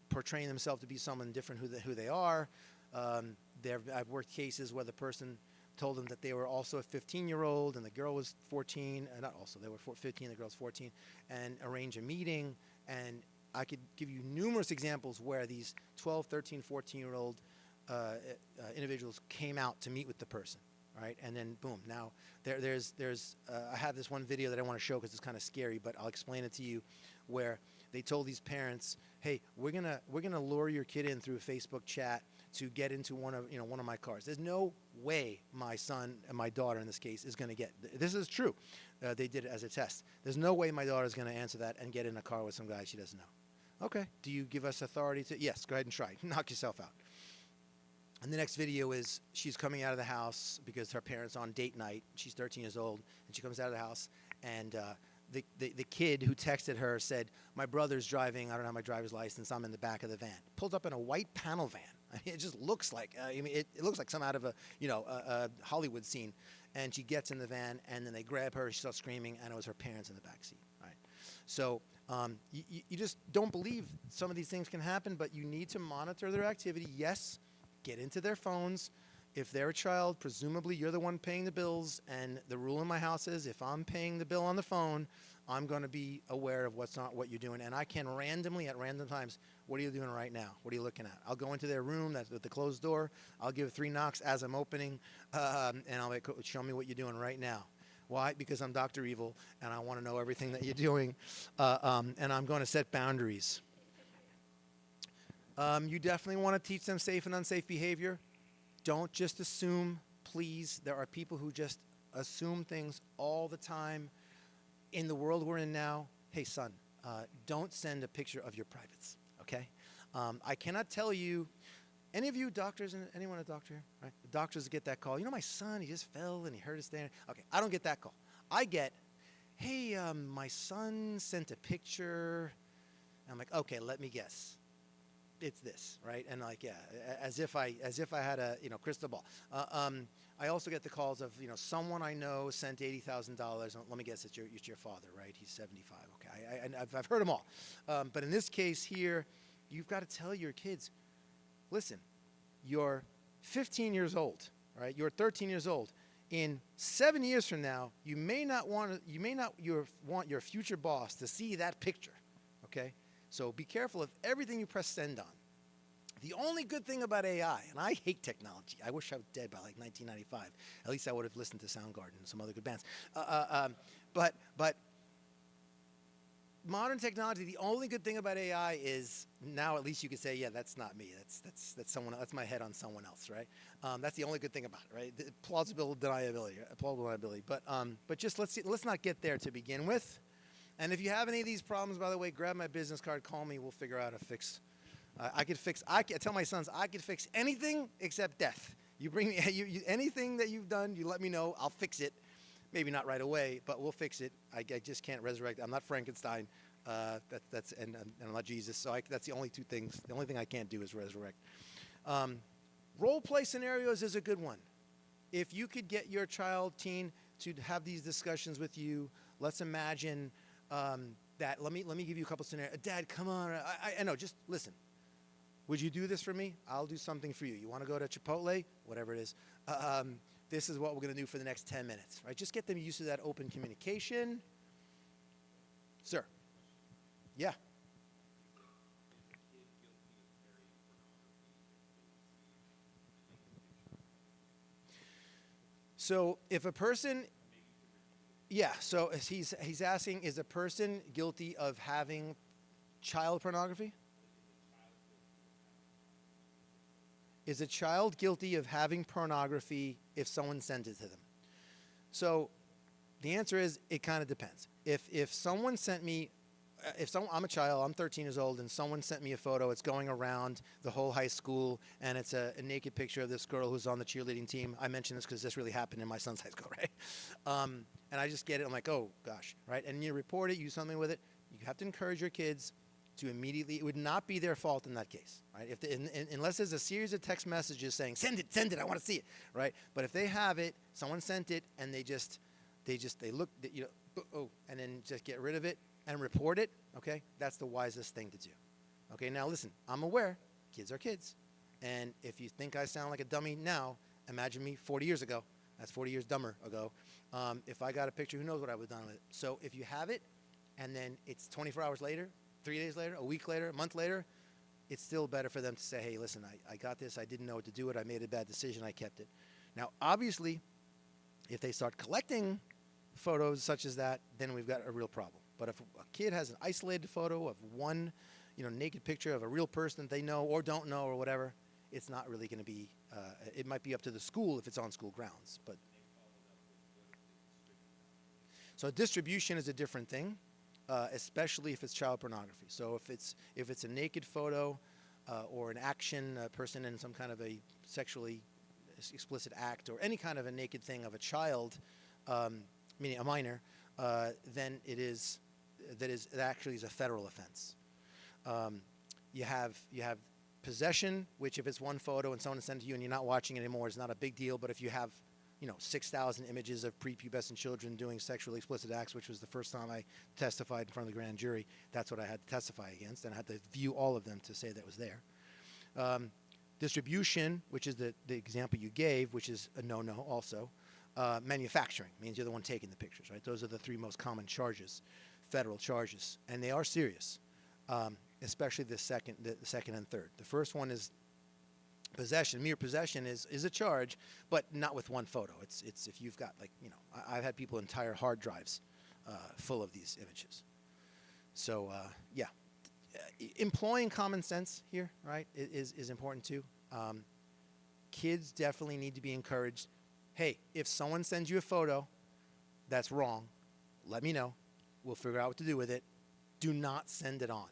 portraying themselves to be someone different who they are. I've worked cases where the person told them that they were also a 15-year-old and the girl was 14. Not also, they were 15, the girl's 14, and arrange a meeting. And I could give you numerous examples where these 12, 13, 14-year-old individuals came out to meet with the person, right? And then boom, now there's I have this one video that I want to show because it's kind of scary, but I'll explain it to you, where they told these parents, hey, we're gonna lure your kid in through a Facebook chat to get into one of my cars. There's no way my son and my daughter in this case is going to get. This is true. They did it as a test. There's no way my daughter is going to answer that and get in a car with some guy she doesn't know. Okay. Do you give us authority to? Yes. Go ahead and try. Knock yourself out. And the next video is she's coming out of the house because her parents are on date night. She's 13 years old, and she comes out of the house, and the kid who texted her said, my brother's driving. I don't have my driver's license. I'm in the back of the van. Pulled up in a white panel van. I mean, it just looks like, it looks like some out of a Hollywood scene. And she gets in the van, and then they grab her. She starts screaming, and it was her parents in the back seat. Right. So you just don't believe some of these things can happen, but you need to monitor their activity. Yes, get into their phones. If they're a child, presumably you're the one paying the bills, and the rule in my house is if I'm paying the bill on the phone, I'm going to be aware of what you're doing, and I can randomly, at random times, what are you doing right now? What are you looking at? I'll go into their room that's with the closed door. I'll give 3 knocks as I'm opening, and I'll like, show me what you're doing right now. Why? Because I'm Dr. Evil, and I want to know everything that you're doing, and I'm going to set boundaries. You definitely want to teach them safe and unsafe behavior. Don't just assume, please. There are people who just assume things all the time. In the world we're in now, hey, son, don't send a picture of your privates, okay? I cannot tell you, any of you doctors, anyone a doctor, right? The doctors get that call. You know, my son, he just fell and he hurt his stand. Okay, I don't get that call. I get, hey, my son sent a picture. I'm like, okay, let me guess. It's this, right? And like, yeah, as if I had a crystal ball. I also get the calls of someone I know sent $80,000. Let me guess, it's your father, right? He's 75. Okay, I've heard them all. But in this case here, you've got to tell your kids, listen, you're 15 years old, right? You're 13 years old. In 7 years from now, you may not want your future boss to see that picture, okay? So be careful of everything you press send on. The only good thing about AI, and I hate technology. I wish I was dead by like 1995. At least I would have listened to Soundgarden and some other good bands. But modern technology, the only good thing about AI is now at least you can say, yeah, that's not me. That's someone. That's my head on someone else, right? That's the only good thing about it, right? The plausible deniability. But just let's not get there to begin with. And if you have any of these problems, by the way, grab my business card, call me, we'll figure out a fix. I tell my sons, I could fix anything except death. You bring me anything that you've done, you let me know, I'll fix it. Maybe not right away, but we'll fix it. I just can't resurrect. I'm not Frankenstein. And I'm not Jesus. So that's the only 2 things. The only thing I can't do is resurrect. Role play scenarios is a good one. If you could get your child, teen, to have these discussions with you, let's imagine that. Let me give you a couple scenarios. Dad, come on. I know. Just listen. Would you do this for me? I'll do something for you. You want to go to Chipotle? Whatever it is. This is what we're going to do for the next 10 minutes, right? Just get them used to that open communication. Sir. Yeah. So if a person, so he's asking, is a person guilty of having child pornography? Is a child guilty of having pornography if someone sends it to them? So the answer is it kind of depends. If someone sent me, I'm a child, I'm 13 years old, and someone sent me a photo, it's going around the whole high school, and it's a naked picture of this girl who's on the cheerleading team. I mention this because this really happened in my son's high school, right? And I just get it, I'm like, oh gosh, right? And you report it, you do something with it. You have to encourage your kids to immediately, it would not be their fault in that case, right? Unless there's a series of text messages saying, send it, I want to see it, right? But if they have it, someone sent it, and they look, and then just get rid of it and report it, okay? That's the wisest thing to do. Okay, now listen, I'm aware, kids are kids, and if you think I sound like a dummy now, imagine me 40 years ago. That's 40 years dumber ago. If I got a picture, who knows what I would have done with it. So if you have it, and then it's 24 hours later, 3 days later, a week later, a month later, it's still better for them to say, hey, listen, I got this. I didn't know what to do with it. I made a bad decision. I kept it. Now, obviously, if they start collecting photos such as that, then we've got a real problem. But if a kid has an isolated photo of one, naked picture of a real person that they know or don't know or whatever, it's not really going to be, it might be up to the school if it's on school grounds. But so distribution is a different thing, especially if it's child pornography. So if it's a naked photo or an action, a person in some kind of a sexually explicit act or any kind of a naked thing of a child, meaning a minor, then it actually is a federal offense. You have possession, which if it's one photo and someone sends it to you and you're not watching it anymore, it's not a big deal. But if you have 6,000 images of prepubescent children doing sexually explicit acts, which was the first time I testified in front of the grand jury, that's what I had to testify against, and I had to view all of them to say that was there. Distribution, which is the example you gave, which is a no-no also. Manufacturing means you're the one taking the pictures, right? Those are the three most common charges, federal charges, and they are serious, especially the second and third. The first one is possession. Mere possession is a charge, but not with one photo. It's if you've got I've had people entire hard drives full of these images. So yeah, employing common sense here, right, is important too. Kids definitely need to be encouraged. Hey, if someone sends you a photo that's wrong, let me know. We'll figure out what to do with it. Do not send it on,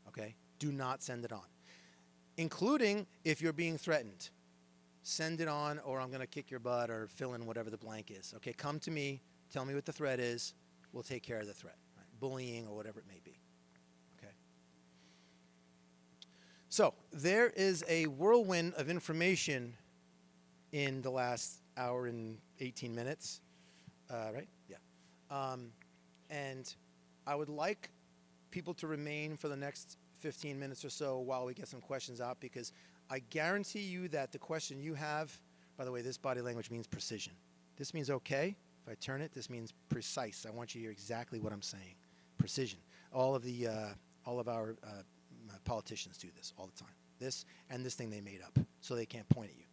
okay? Do not send it on, including if you're being threatened. Send it on, or I'm going to kick your butt, or fill in whatever the blank is. Okay, come to me. Tell me what the threat is. We'll take care of the threat. Right? Bullying or whatever it may be. Okay. So there is a whirlwind of information in the last hour and 18 minutes, right? Yeah. And I would like people to remain for the next 15 minutes or so while we get some questions out, because I guarantee you that the question you have, by the way, this body language means precision. This means okay. If I turn it, this means precise. I want you to hear exactly what I'm saying. Precision. All of our politicians do this all the time. This and this thing they made up, so they can't point at you.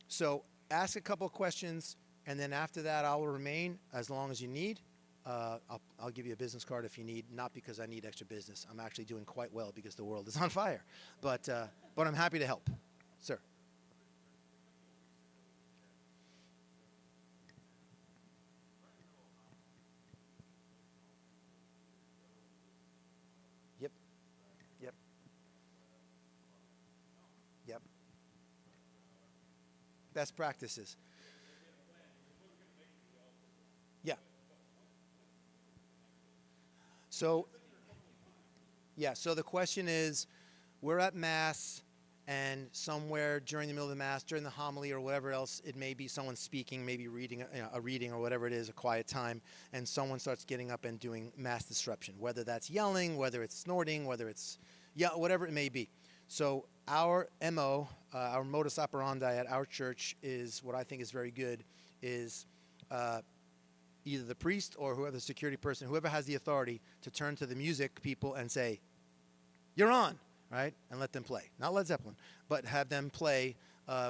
So ask a couple of questions, and then after that, I will remain as long as you need. I'll give you a business card if you need, not because I need extra business. I'm actually doing quite well because the world is on fire. But I'm happy to help. Sir. Yep. Yep. Yep. Best practices. Yeah. So, yeah, so the question is, we're at Mass, and somewhere during the middle of the Mass, during the homily or whatever else, it may be someone speaking, maybe reading a reading or whatever it is, a quiet time, and someone starts getting up and doing mass disruption, whether that's yelling, whether it's snorting, whether it's, whatever it may be. So our MO, our modus operandi at our church is what I think is very good, is either the priest or whoever the security person, whoever has the authority to turn to the music people and say, you're on, right? And let them play. Not Led Zeppelin, but have them play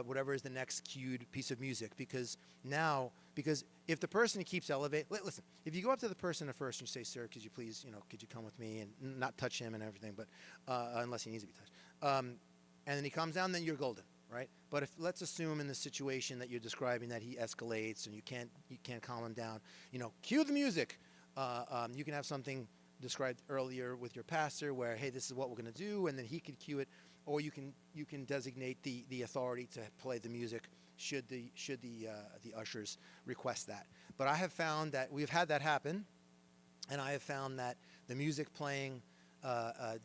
whatever is the next cued piece of music. Because if the person keeps elevating, listen, if you go up to the person at first and you say, sir, could you please, could you come with me, and not touch him and everything, but unless he needs to be touched. And then he comes down, then you're golden. Right? But if let's assume in the situation that you're describing that he escalates and you can't calm him down, cue the music. You can have something described earlier with your pastor where, hey, this is what we're going to do, and then he could cue it, or you can designate the authority to play the music should the ushers request that. But I have found that we've had that happen, and I have found that the music playing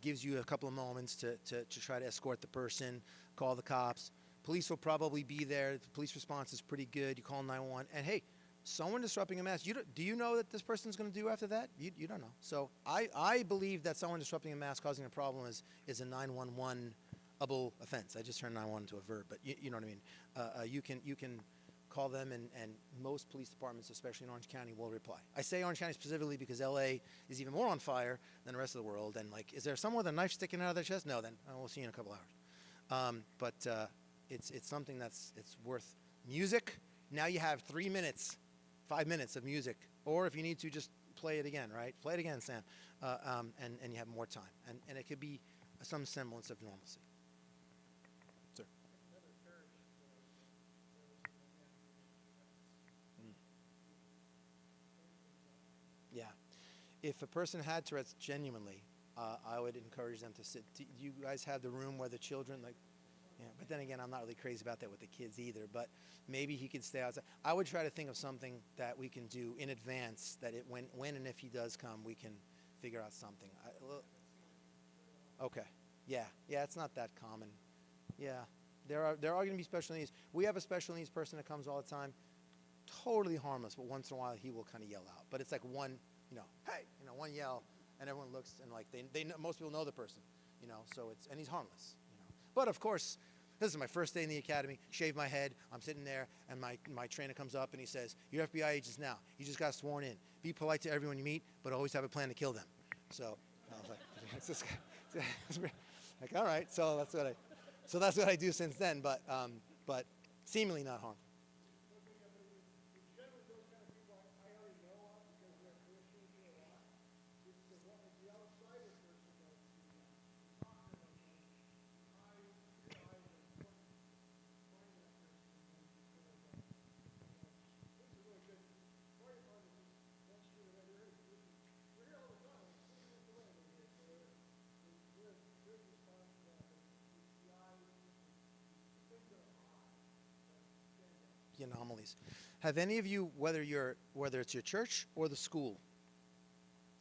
gives you a couple of moments to try to escort the person, call the cops. Police will probably be there. The police response is pretty good. You call 911, and hey, someone disrupting a mass. Do you know that this person's going to do after that? You don't know. So I believe that someone disrupting a mass causing a problem is a 911-able offense. I just turned 911 into a verb, but you know what I mean. You can call them, and most police departments, especially in Orange County, will reply. I say Orange County specifically because LA is even more on fire than the rest of the world. And like, is there someone with a knife sticking out of their chest? No, then we'll see you in a couple hours. But it's something it's worth. Music. Now you have 3 minutes, 5 minutes of music, or if you need to, just play it again. Right? Play it again, Sam. And you have more time, and it could be some semblance of normalcy. Sir. Yeah. If a person had Tourette's genuinely, I would encourage them to sit. Do you guys have the room where the children, like, yeah, but then again, I'm not really crazy about that with the kids either, but maybe he could stay outside. I would try to think of something that we can do in advance that when and if he does come, we can figure out something. Okay. Yeah. Yeah, it's not that common. Yeah. There are going to be special needs. We have a special needs person that comes all the time. Totally harmless, but once in a while he will kind of yell out. But it's like one, hey, one yell, and everyone looks and like they know, most people know the person, so and he's harmless, But of course, this is my first day in the academy. Shave my head. I'm sitting there, and my trainer comes up and he says, "You're FBI agents now. You just got sworn in. Be polite to everyone you meet, but always have a plan to kill them." So I was like, it's this guy. Like, all right. So that's what I do since then. But seemingly not harmful. The anomalies. Have any of you, whether it's your church or the school,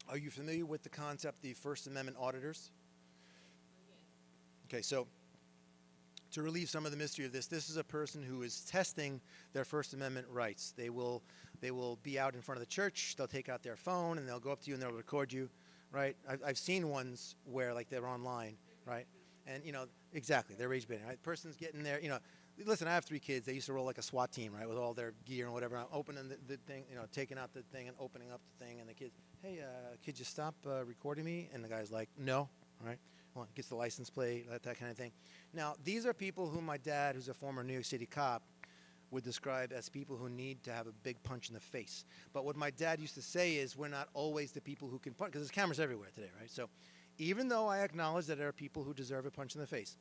are you familiar with the concept, the First Amendment auditors? Okay, so to relieve some of the mystery of this is a person who is testing their First Amendment rights. They will be out in front of the church. They'll take out their phone and they'll go up to you and they'll record you, right? I've seen ones where like they're online, right? And exactly, they're rage baiting, right? Person's getting there, Listen, I have 3 kids. They used to roll like a SWAT team, right, with all their gear and whatever. I'm opening the thing, taking out the thing and opening up the thing. And the kids, hey, could you stop recording me? And the guy's like, no, all right? Well, gets the license plate, that kind of thing. Now, these are people who my dad, who's a former New York City cop, would describe as people who need to have a big punch in the face. But what my dad used to say is we're not always the people who can punch, because there's cameras everywhere today, right? So even though I acknowledge that there are people who deserve a punch in the face,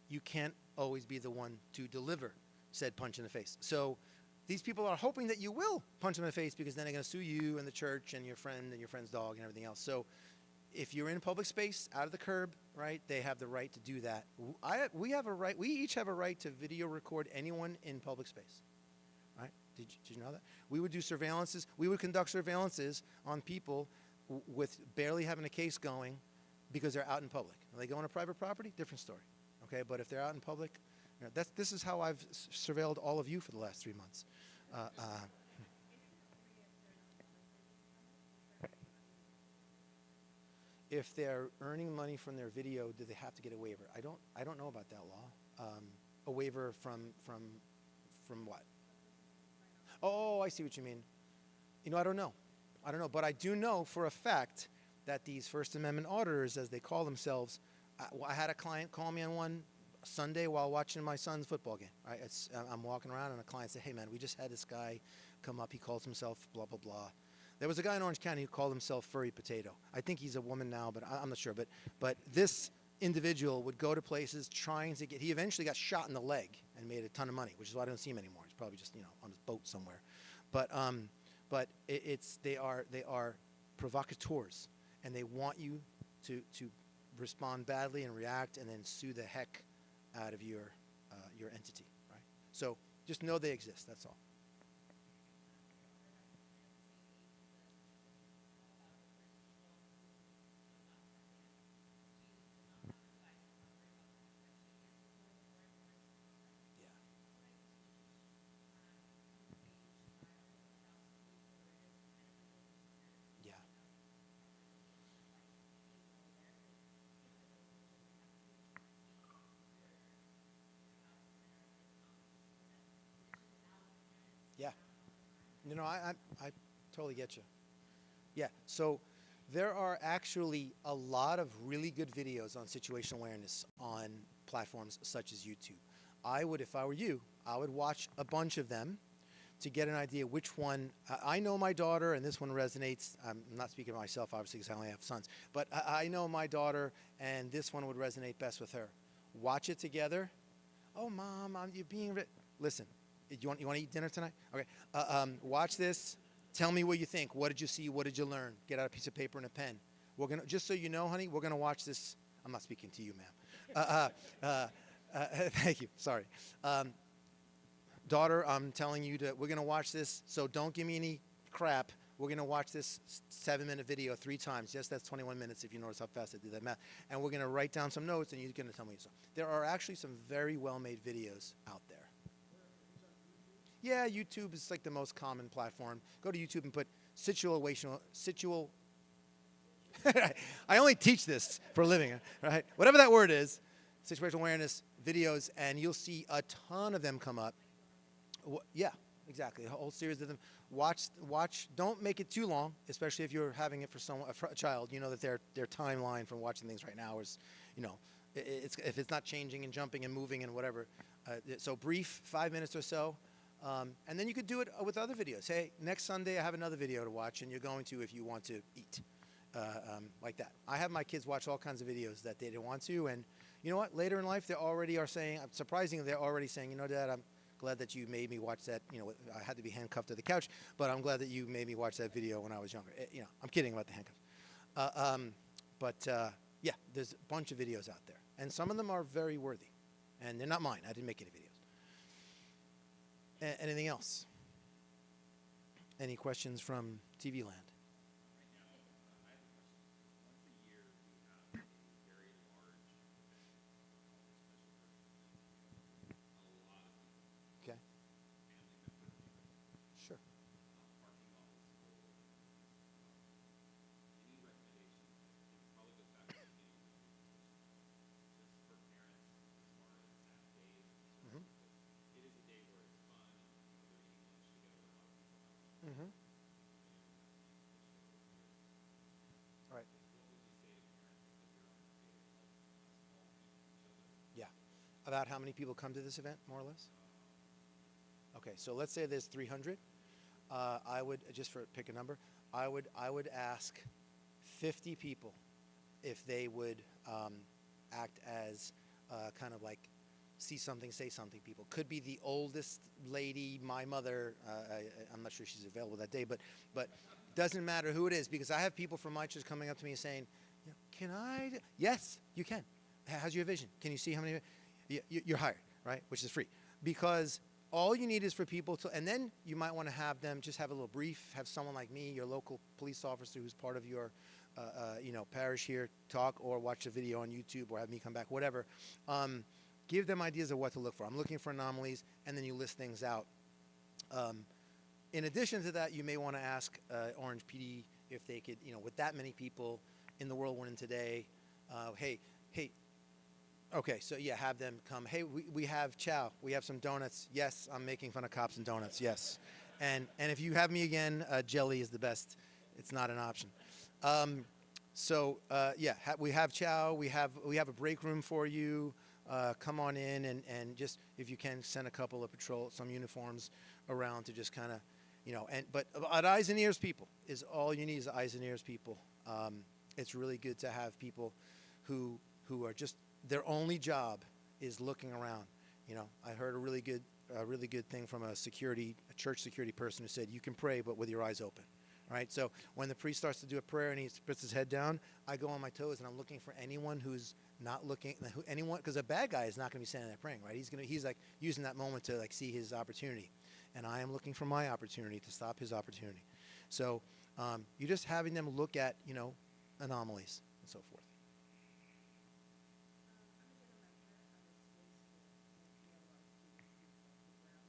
you can't always be the one to deliver said punch in the face. So these people are hoping that you will punch them in the face because then they're going to sue you and the church and your friend and your friend's dog and everything else. So if you're in a public space, out of the curb, right, they have the right to do that. We have a right. We each have a right to video record anyone in public space, right? Did you know that? We would do surveillances. We would conduct surveillances on people with barely having a case going because they're out in public. Are they going to private property? Different story. Okay, but if they're out in public, this is how I've surveilled all of you for the last 3 months. If they're earning money from their video, do they have to get a waiver? I don't know about that law. A waiver from what? Oh, I see what you mean. I don't know. But I do know for a fact that these First Amendment auditors, as they call themselves, I had a client call me on one Sunday while watching my son's football game. Right? I'm walking around and a client said, "Hey man, we just had this guy come up. He calls himself blah blah blah." There was a guy in Orange County who called himself Furry Potato. I think he's a woman now, but I'm not sure. But this individual would go to places trying to get. He eventually got shot in the leg and made a ton of money, which is why I don't see him anymore. He's probably just on his boat somewhere. But they are provocateurs, and they want you to respond badly and react and then sue the heck out of your entity, right? So just know they exist, that's all. Yeah. You know, I totally get you. Yeah. So there are actually a lot of really good videos on situational awareness on platforms such as YouTube. I would, if I were you, I would watch a bunch of them to get an idea which one. I know my daughter, and this one resonates. I'm not speaking of myself, obviously, because I only have sons. But I know my daughter, and this one would resonate best with her. Watch it together. Oh, Mom, you're being. Listen, you want to eat dinner tonight? Okay. Watch this. Tell me what you think. What did you see? What did you learn? Get out a piece of paper and a pen. We're gonna, just so you know, honey, we're gonna watch this. I'm not speaking to you, ma'am. Thank you. Sorry. Daughter, I'm telling you we're going to watch this, so don't give me any crap. We're going to watch this 7-minute video 3 times. Yes, that's 21 minutes if you notice how fast I did that math. And we're going to write down some notes, and you're going to tell me. So there are actually some very well-made videos out there. Yeah, YouTube is like the most common platform. Go to YouTube and put situal. I only teach this for a living, right? Whatever that word is, situational awareness videos, and you'll see a ton of them come up. Yeah, exactly. A whole series of them. Watch. Don't make it too long, especially if you're having it for a child. You know that their timeline from watching things right now is, you know, if it's not changing and jumping and moving and whatever. So brief, 5 minutes or so. And then you could do it with other videos. Hey, next Sunday I have another video to watch, and you're going to if you want to eat. Like that. I have my kids watch all kinds of videos that they didn't want to, and you know what? Later in life, they already are saying, surprisingly, they're already saying, you know, Dad, I'm glad that you made me watch that. You know, I had to be handcuffed to the couch, but I'm glad that you made me watch that video when I was younger. You know, I'm kidding about the handcuffs. Yeah, there's a bunch of videos out there, and some of them are very worthy, and they're not mine. I didn't make any videos. Anything else? Any questions from TV land? Okay. Sure. Mm-hmm. Mm-hmm. Right. Yeah. About how many people come to this event, more or less? Okay, so let's say there's 300. I would, just for pick a number, I would ask 50 people if they would act as kind of like see something, say something people. Could be the oldest lady, my mother. I'm not sure she's available that day, but doesn't matter who it is, because I have people from my church coming up to me and saying, you know, can I? Yes, you can. How's your vision? Can you see how many? You're hired, right? Which is free, because all you need is for people to, and then you might want to have them just have a little brief, have someone like me, your local police officer who's part of your, you know, parish here, talk, or watch a video on YouTube, or have me come back, whatever. Give them ideas of what to look for. I'm looking for anomalies, and then you list things out. In addition to that, you may want to ask Orange PD if they could, you know, with that many people in the world we're in today, hey, okay, so yeah, have them come. Hey, we have chow. We have some donuts. Yes, I'm making fun of cops and donuts. Yes, and if you have me again, jelly is the best. It's not an option. Yeah, we have chow. We have a break room for you. Come on in and just, if you can, send a couple of some uniforms around to just kind of, you know, but eyes and ears people is all you need is eyes and ears people. It's really good to have people who are just, their only job is looking around. You know, I heard a really good thing from a church security person who said, you can pray, but with your eyes open. Right? So when the priest starts to do a prayer and he puts his head down, I go on my toes and I'm looking for anyone who's not looking, because a bad guy is not going to be standing there praying, right? He's like using that moment to like see his opportunity, and I am looking for my opportunity to stop his opportunity. So you're just having them look at, you know, anomalies and so forth.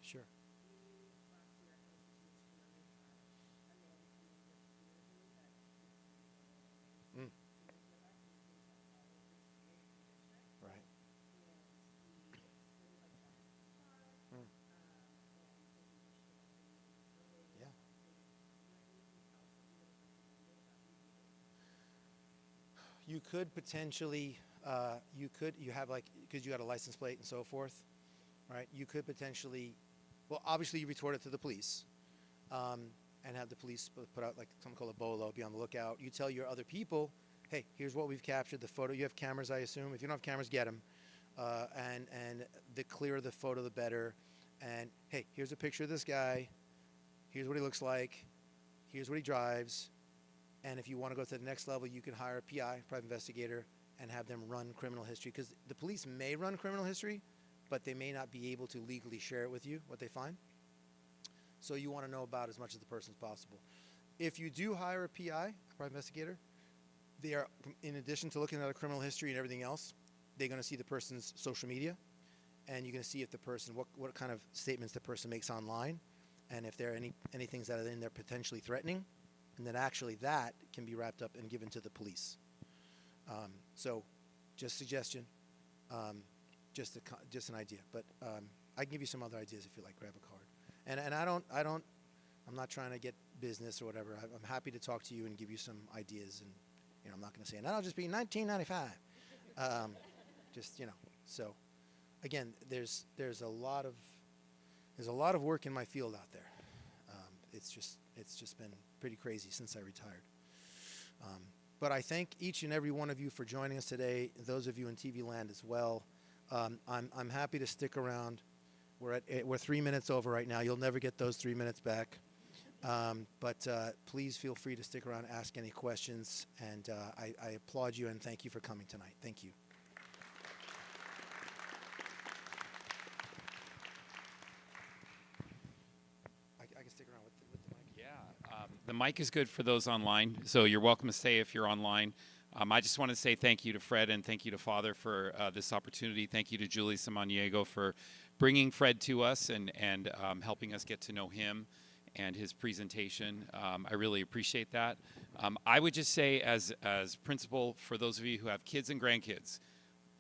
Sure. Mm. Right. Mm. Yeah. You could potentially, you have like, because you got a license plate and so forth, right? You could potentially, well, obviously you report it to the police, and have the police put out like something called a BOLO, be on the lookout. You tell your other people, hey, here's what we've captured, the photo. You have cameras, I assume. If you don't have cameras, get them. And the clearer the photo, the better. And hey, here's a picture of this guy. Here's what he looks like. Here's what he drives. And if you want to go to the next level, you can hire a PI, private investigator, and have them run criminal history. Because the police may run criminal history, but they may not be able to legally share it with you, what they find. So you want to know about as much of the person as possible. If you do hire a PI, a private investigator, they are, in addition to looking at a criminal history and everything else, they're going to see the person's social media, and you're going to see if the person, what kind of statements the person makes online, and if there are any things that are in there potentially threatening, and then actually that can be wrapped up and given to the police. So, just suggestion, just an idea. But I can give you some other ideas if you like. Grab a card. And I'm not trying to get business or whatever. I'm happy to talk to you and give you some ideas. And I'm not going to say, and that'll just be $19.95. Just So, again, there's a lot of work in my field out there. It's just been pretty crazy since I retired. But I thank each and every one of you for joining us today. Those of you in TV land as well. I'm happy to stick around. We're 3 minutes over right now. You'll never get those 3 minutes back. But please feel free to stick around, ask any questions, and I applaud you and thank you for coming tonight. Thank you. I can stick around with the mic. Yeah, the mic is good for those online, so you're welcome to stay if you're online. I just want to say thank you to Fred and thank you to Father for this opportunity. Thank you to Julie Samaniego for bringing Fred to us and helping us get to know him and his presentation. I really appreciate that. I would just say as principal, for those of you who have kids and grandkids,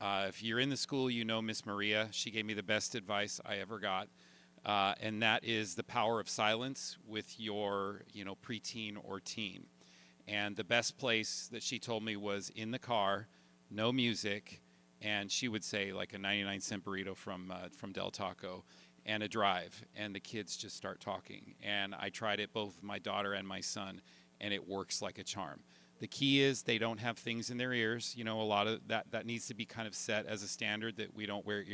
if you're in the school, you know Miss Maria. She gave me the best advice I ever got. And that is the power of silence with your, preteen or teen. And the best place that she told me was in the car, no music, and she would say like a 99-cent burrito from Del Taco, and a drive, and the kids just start talking. And I tried it both with my daughter and my son, and it works like a charm. The key is they don't have things in their ears. A lot of that needs to be kind of set as a standard, that we don't wear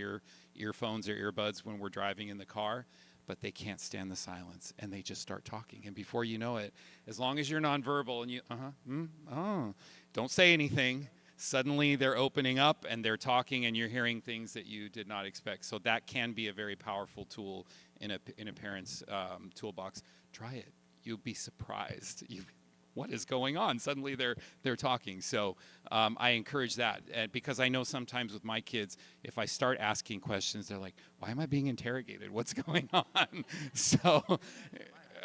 earphones or earbuds when we're driving in the car, but they can't stand the silence, and they just start talking. And before you know it, as long as you're nonverbal and you, don't say anything, suddenly they're opening up and they're talking, and you're hearing things that you did not expect. So that can be a very powerful tool in a parent's toolbox. Try it. You'll be surprised. What is going on? Suddenly they're talking. So I encourage that, because I know sometimes with my kids, if I start asking questions, they're like, why am I being interrogated? What's going on? So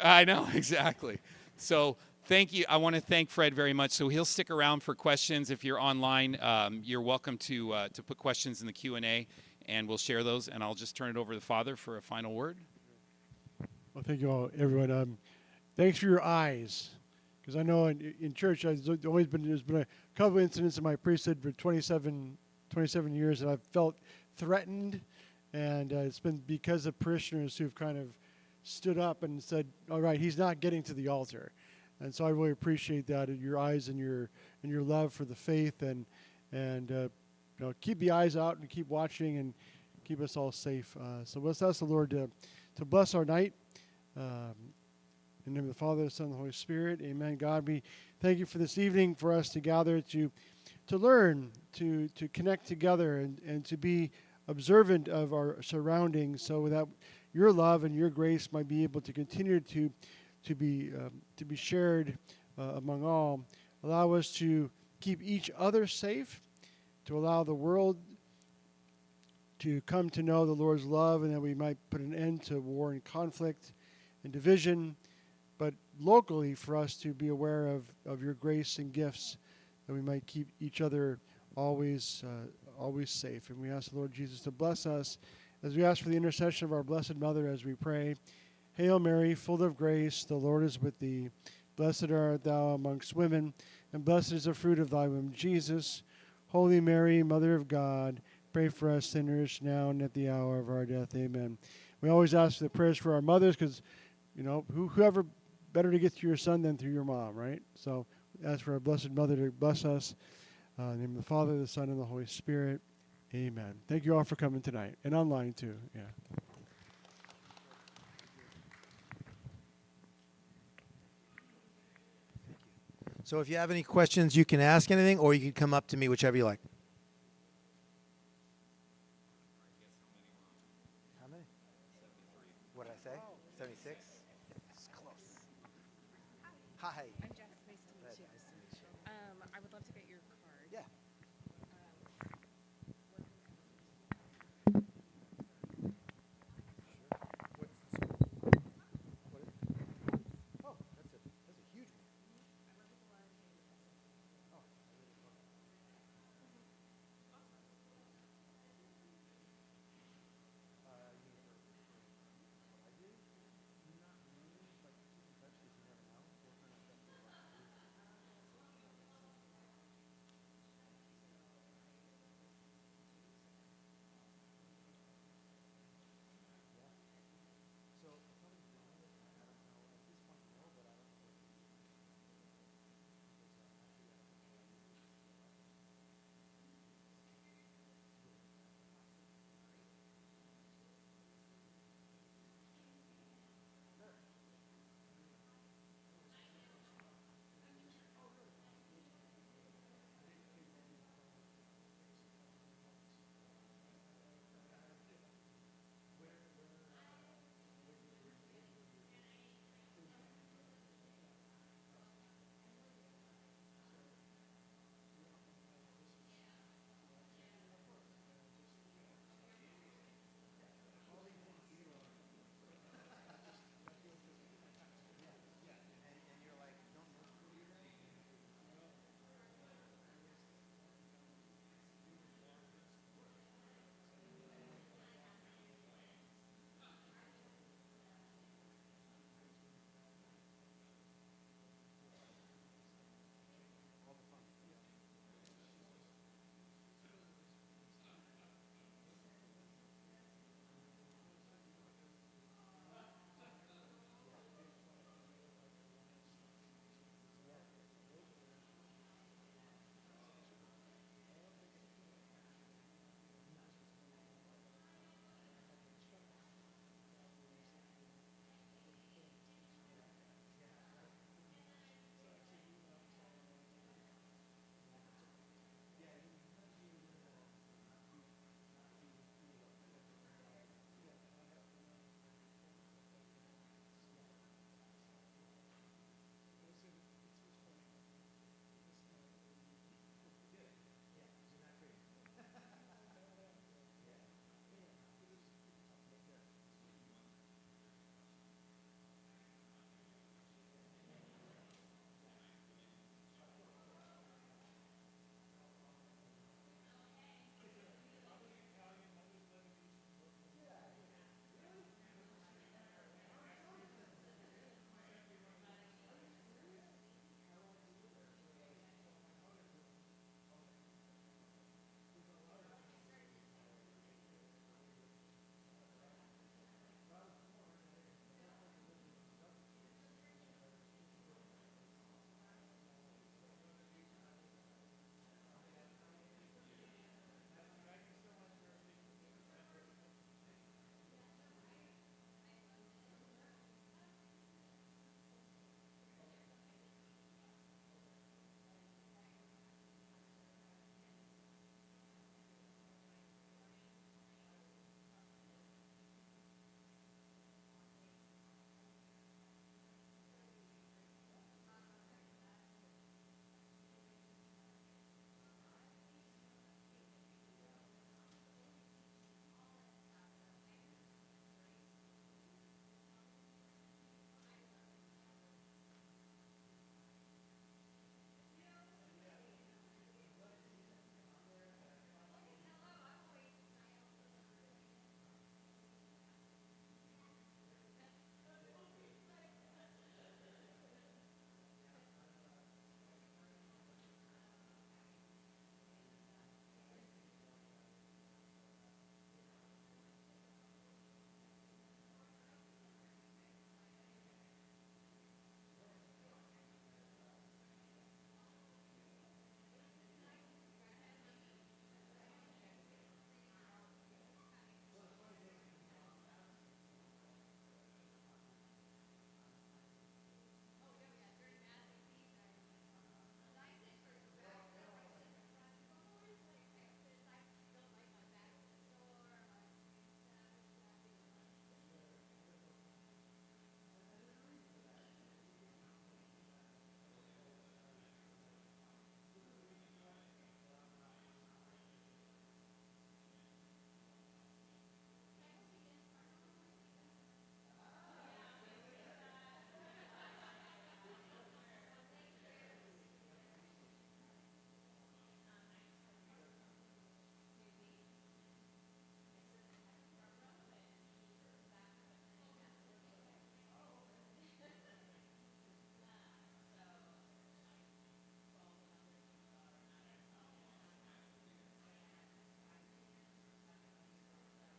I know, exactly. So thank you. I want to thank Fred very much. So he'll stick around for questions. If you're online, you're welcome to put questions in the Q&A, and we'll share those. And I'll just turn it over to the Father for a final word. Well, thank you all, everyone. Thanks for your eyes. Because I know in church, there's been a couple incidents in my priesthood for 27 years, and I've felt threatened, and it's been because of parishioners who've kind of stood up and said, "All right, he's not getting to the altar," and so I really appreciate that, your eyes and your love for the faith, and keep the eyes out and keep watching and keep us all safe. So let's ask the Lord to bless our night. In the name of the Father, the Son, and the Holy Spirit. Amen. God, we thank you for this evening, for us to gather to learn, to connect together, and to be observant of our surroundings, so that your love and your grace might be able to continue to be shared among all. Allow us to keep each other safe, to allow the world to come to know the Lord's love, and that we might put an end to war and conflict and division, but locally for us to be aware of your grace and gifts, that we might keep each other always safe. And we ask the Lord Jesus to bless us as we ask for the intercession of our Blessed Mother as we pray. Hail Mary, full of grace, the Lord is with thee. Blessed art thou amongst women, and blessed is the fruit of thy womb, Jesus. Holy Mary, Mother of God, pray for us sinners now and at the hour of our death. Amen. We always ask for the prayers for our mothers because, you know, whoever better to get through your son than through your mom, right? So ask for our Blessed Mother to bless us. In the name of the Father, the Son, and the Holy Spirit. Amen. Thank you all for coming tonight, and online too. Yeah. So if you have any questions, you can ask anything, or you can come up to me, whichever you like. How many? 73. What did I say? 76? It's close. Hi.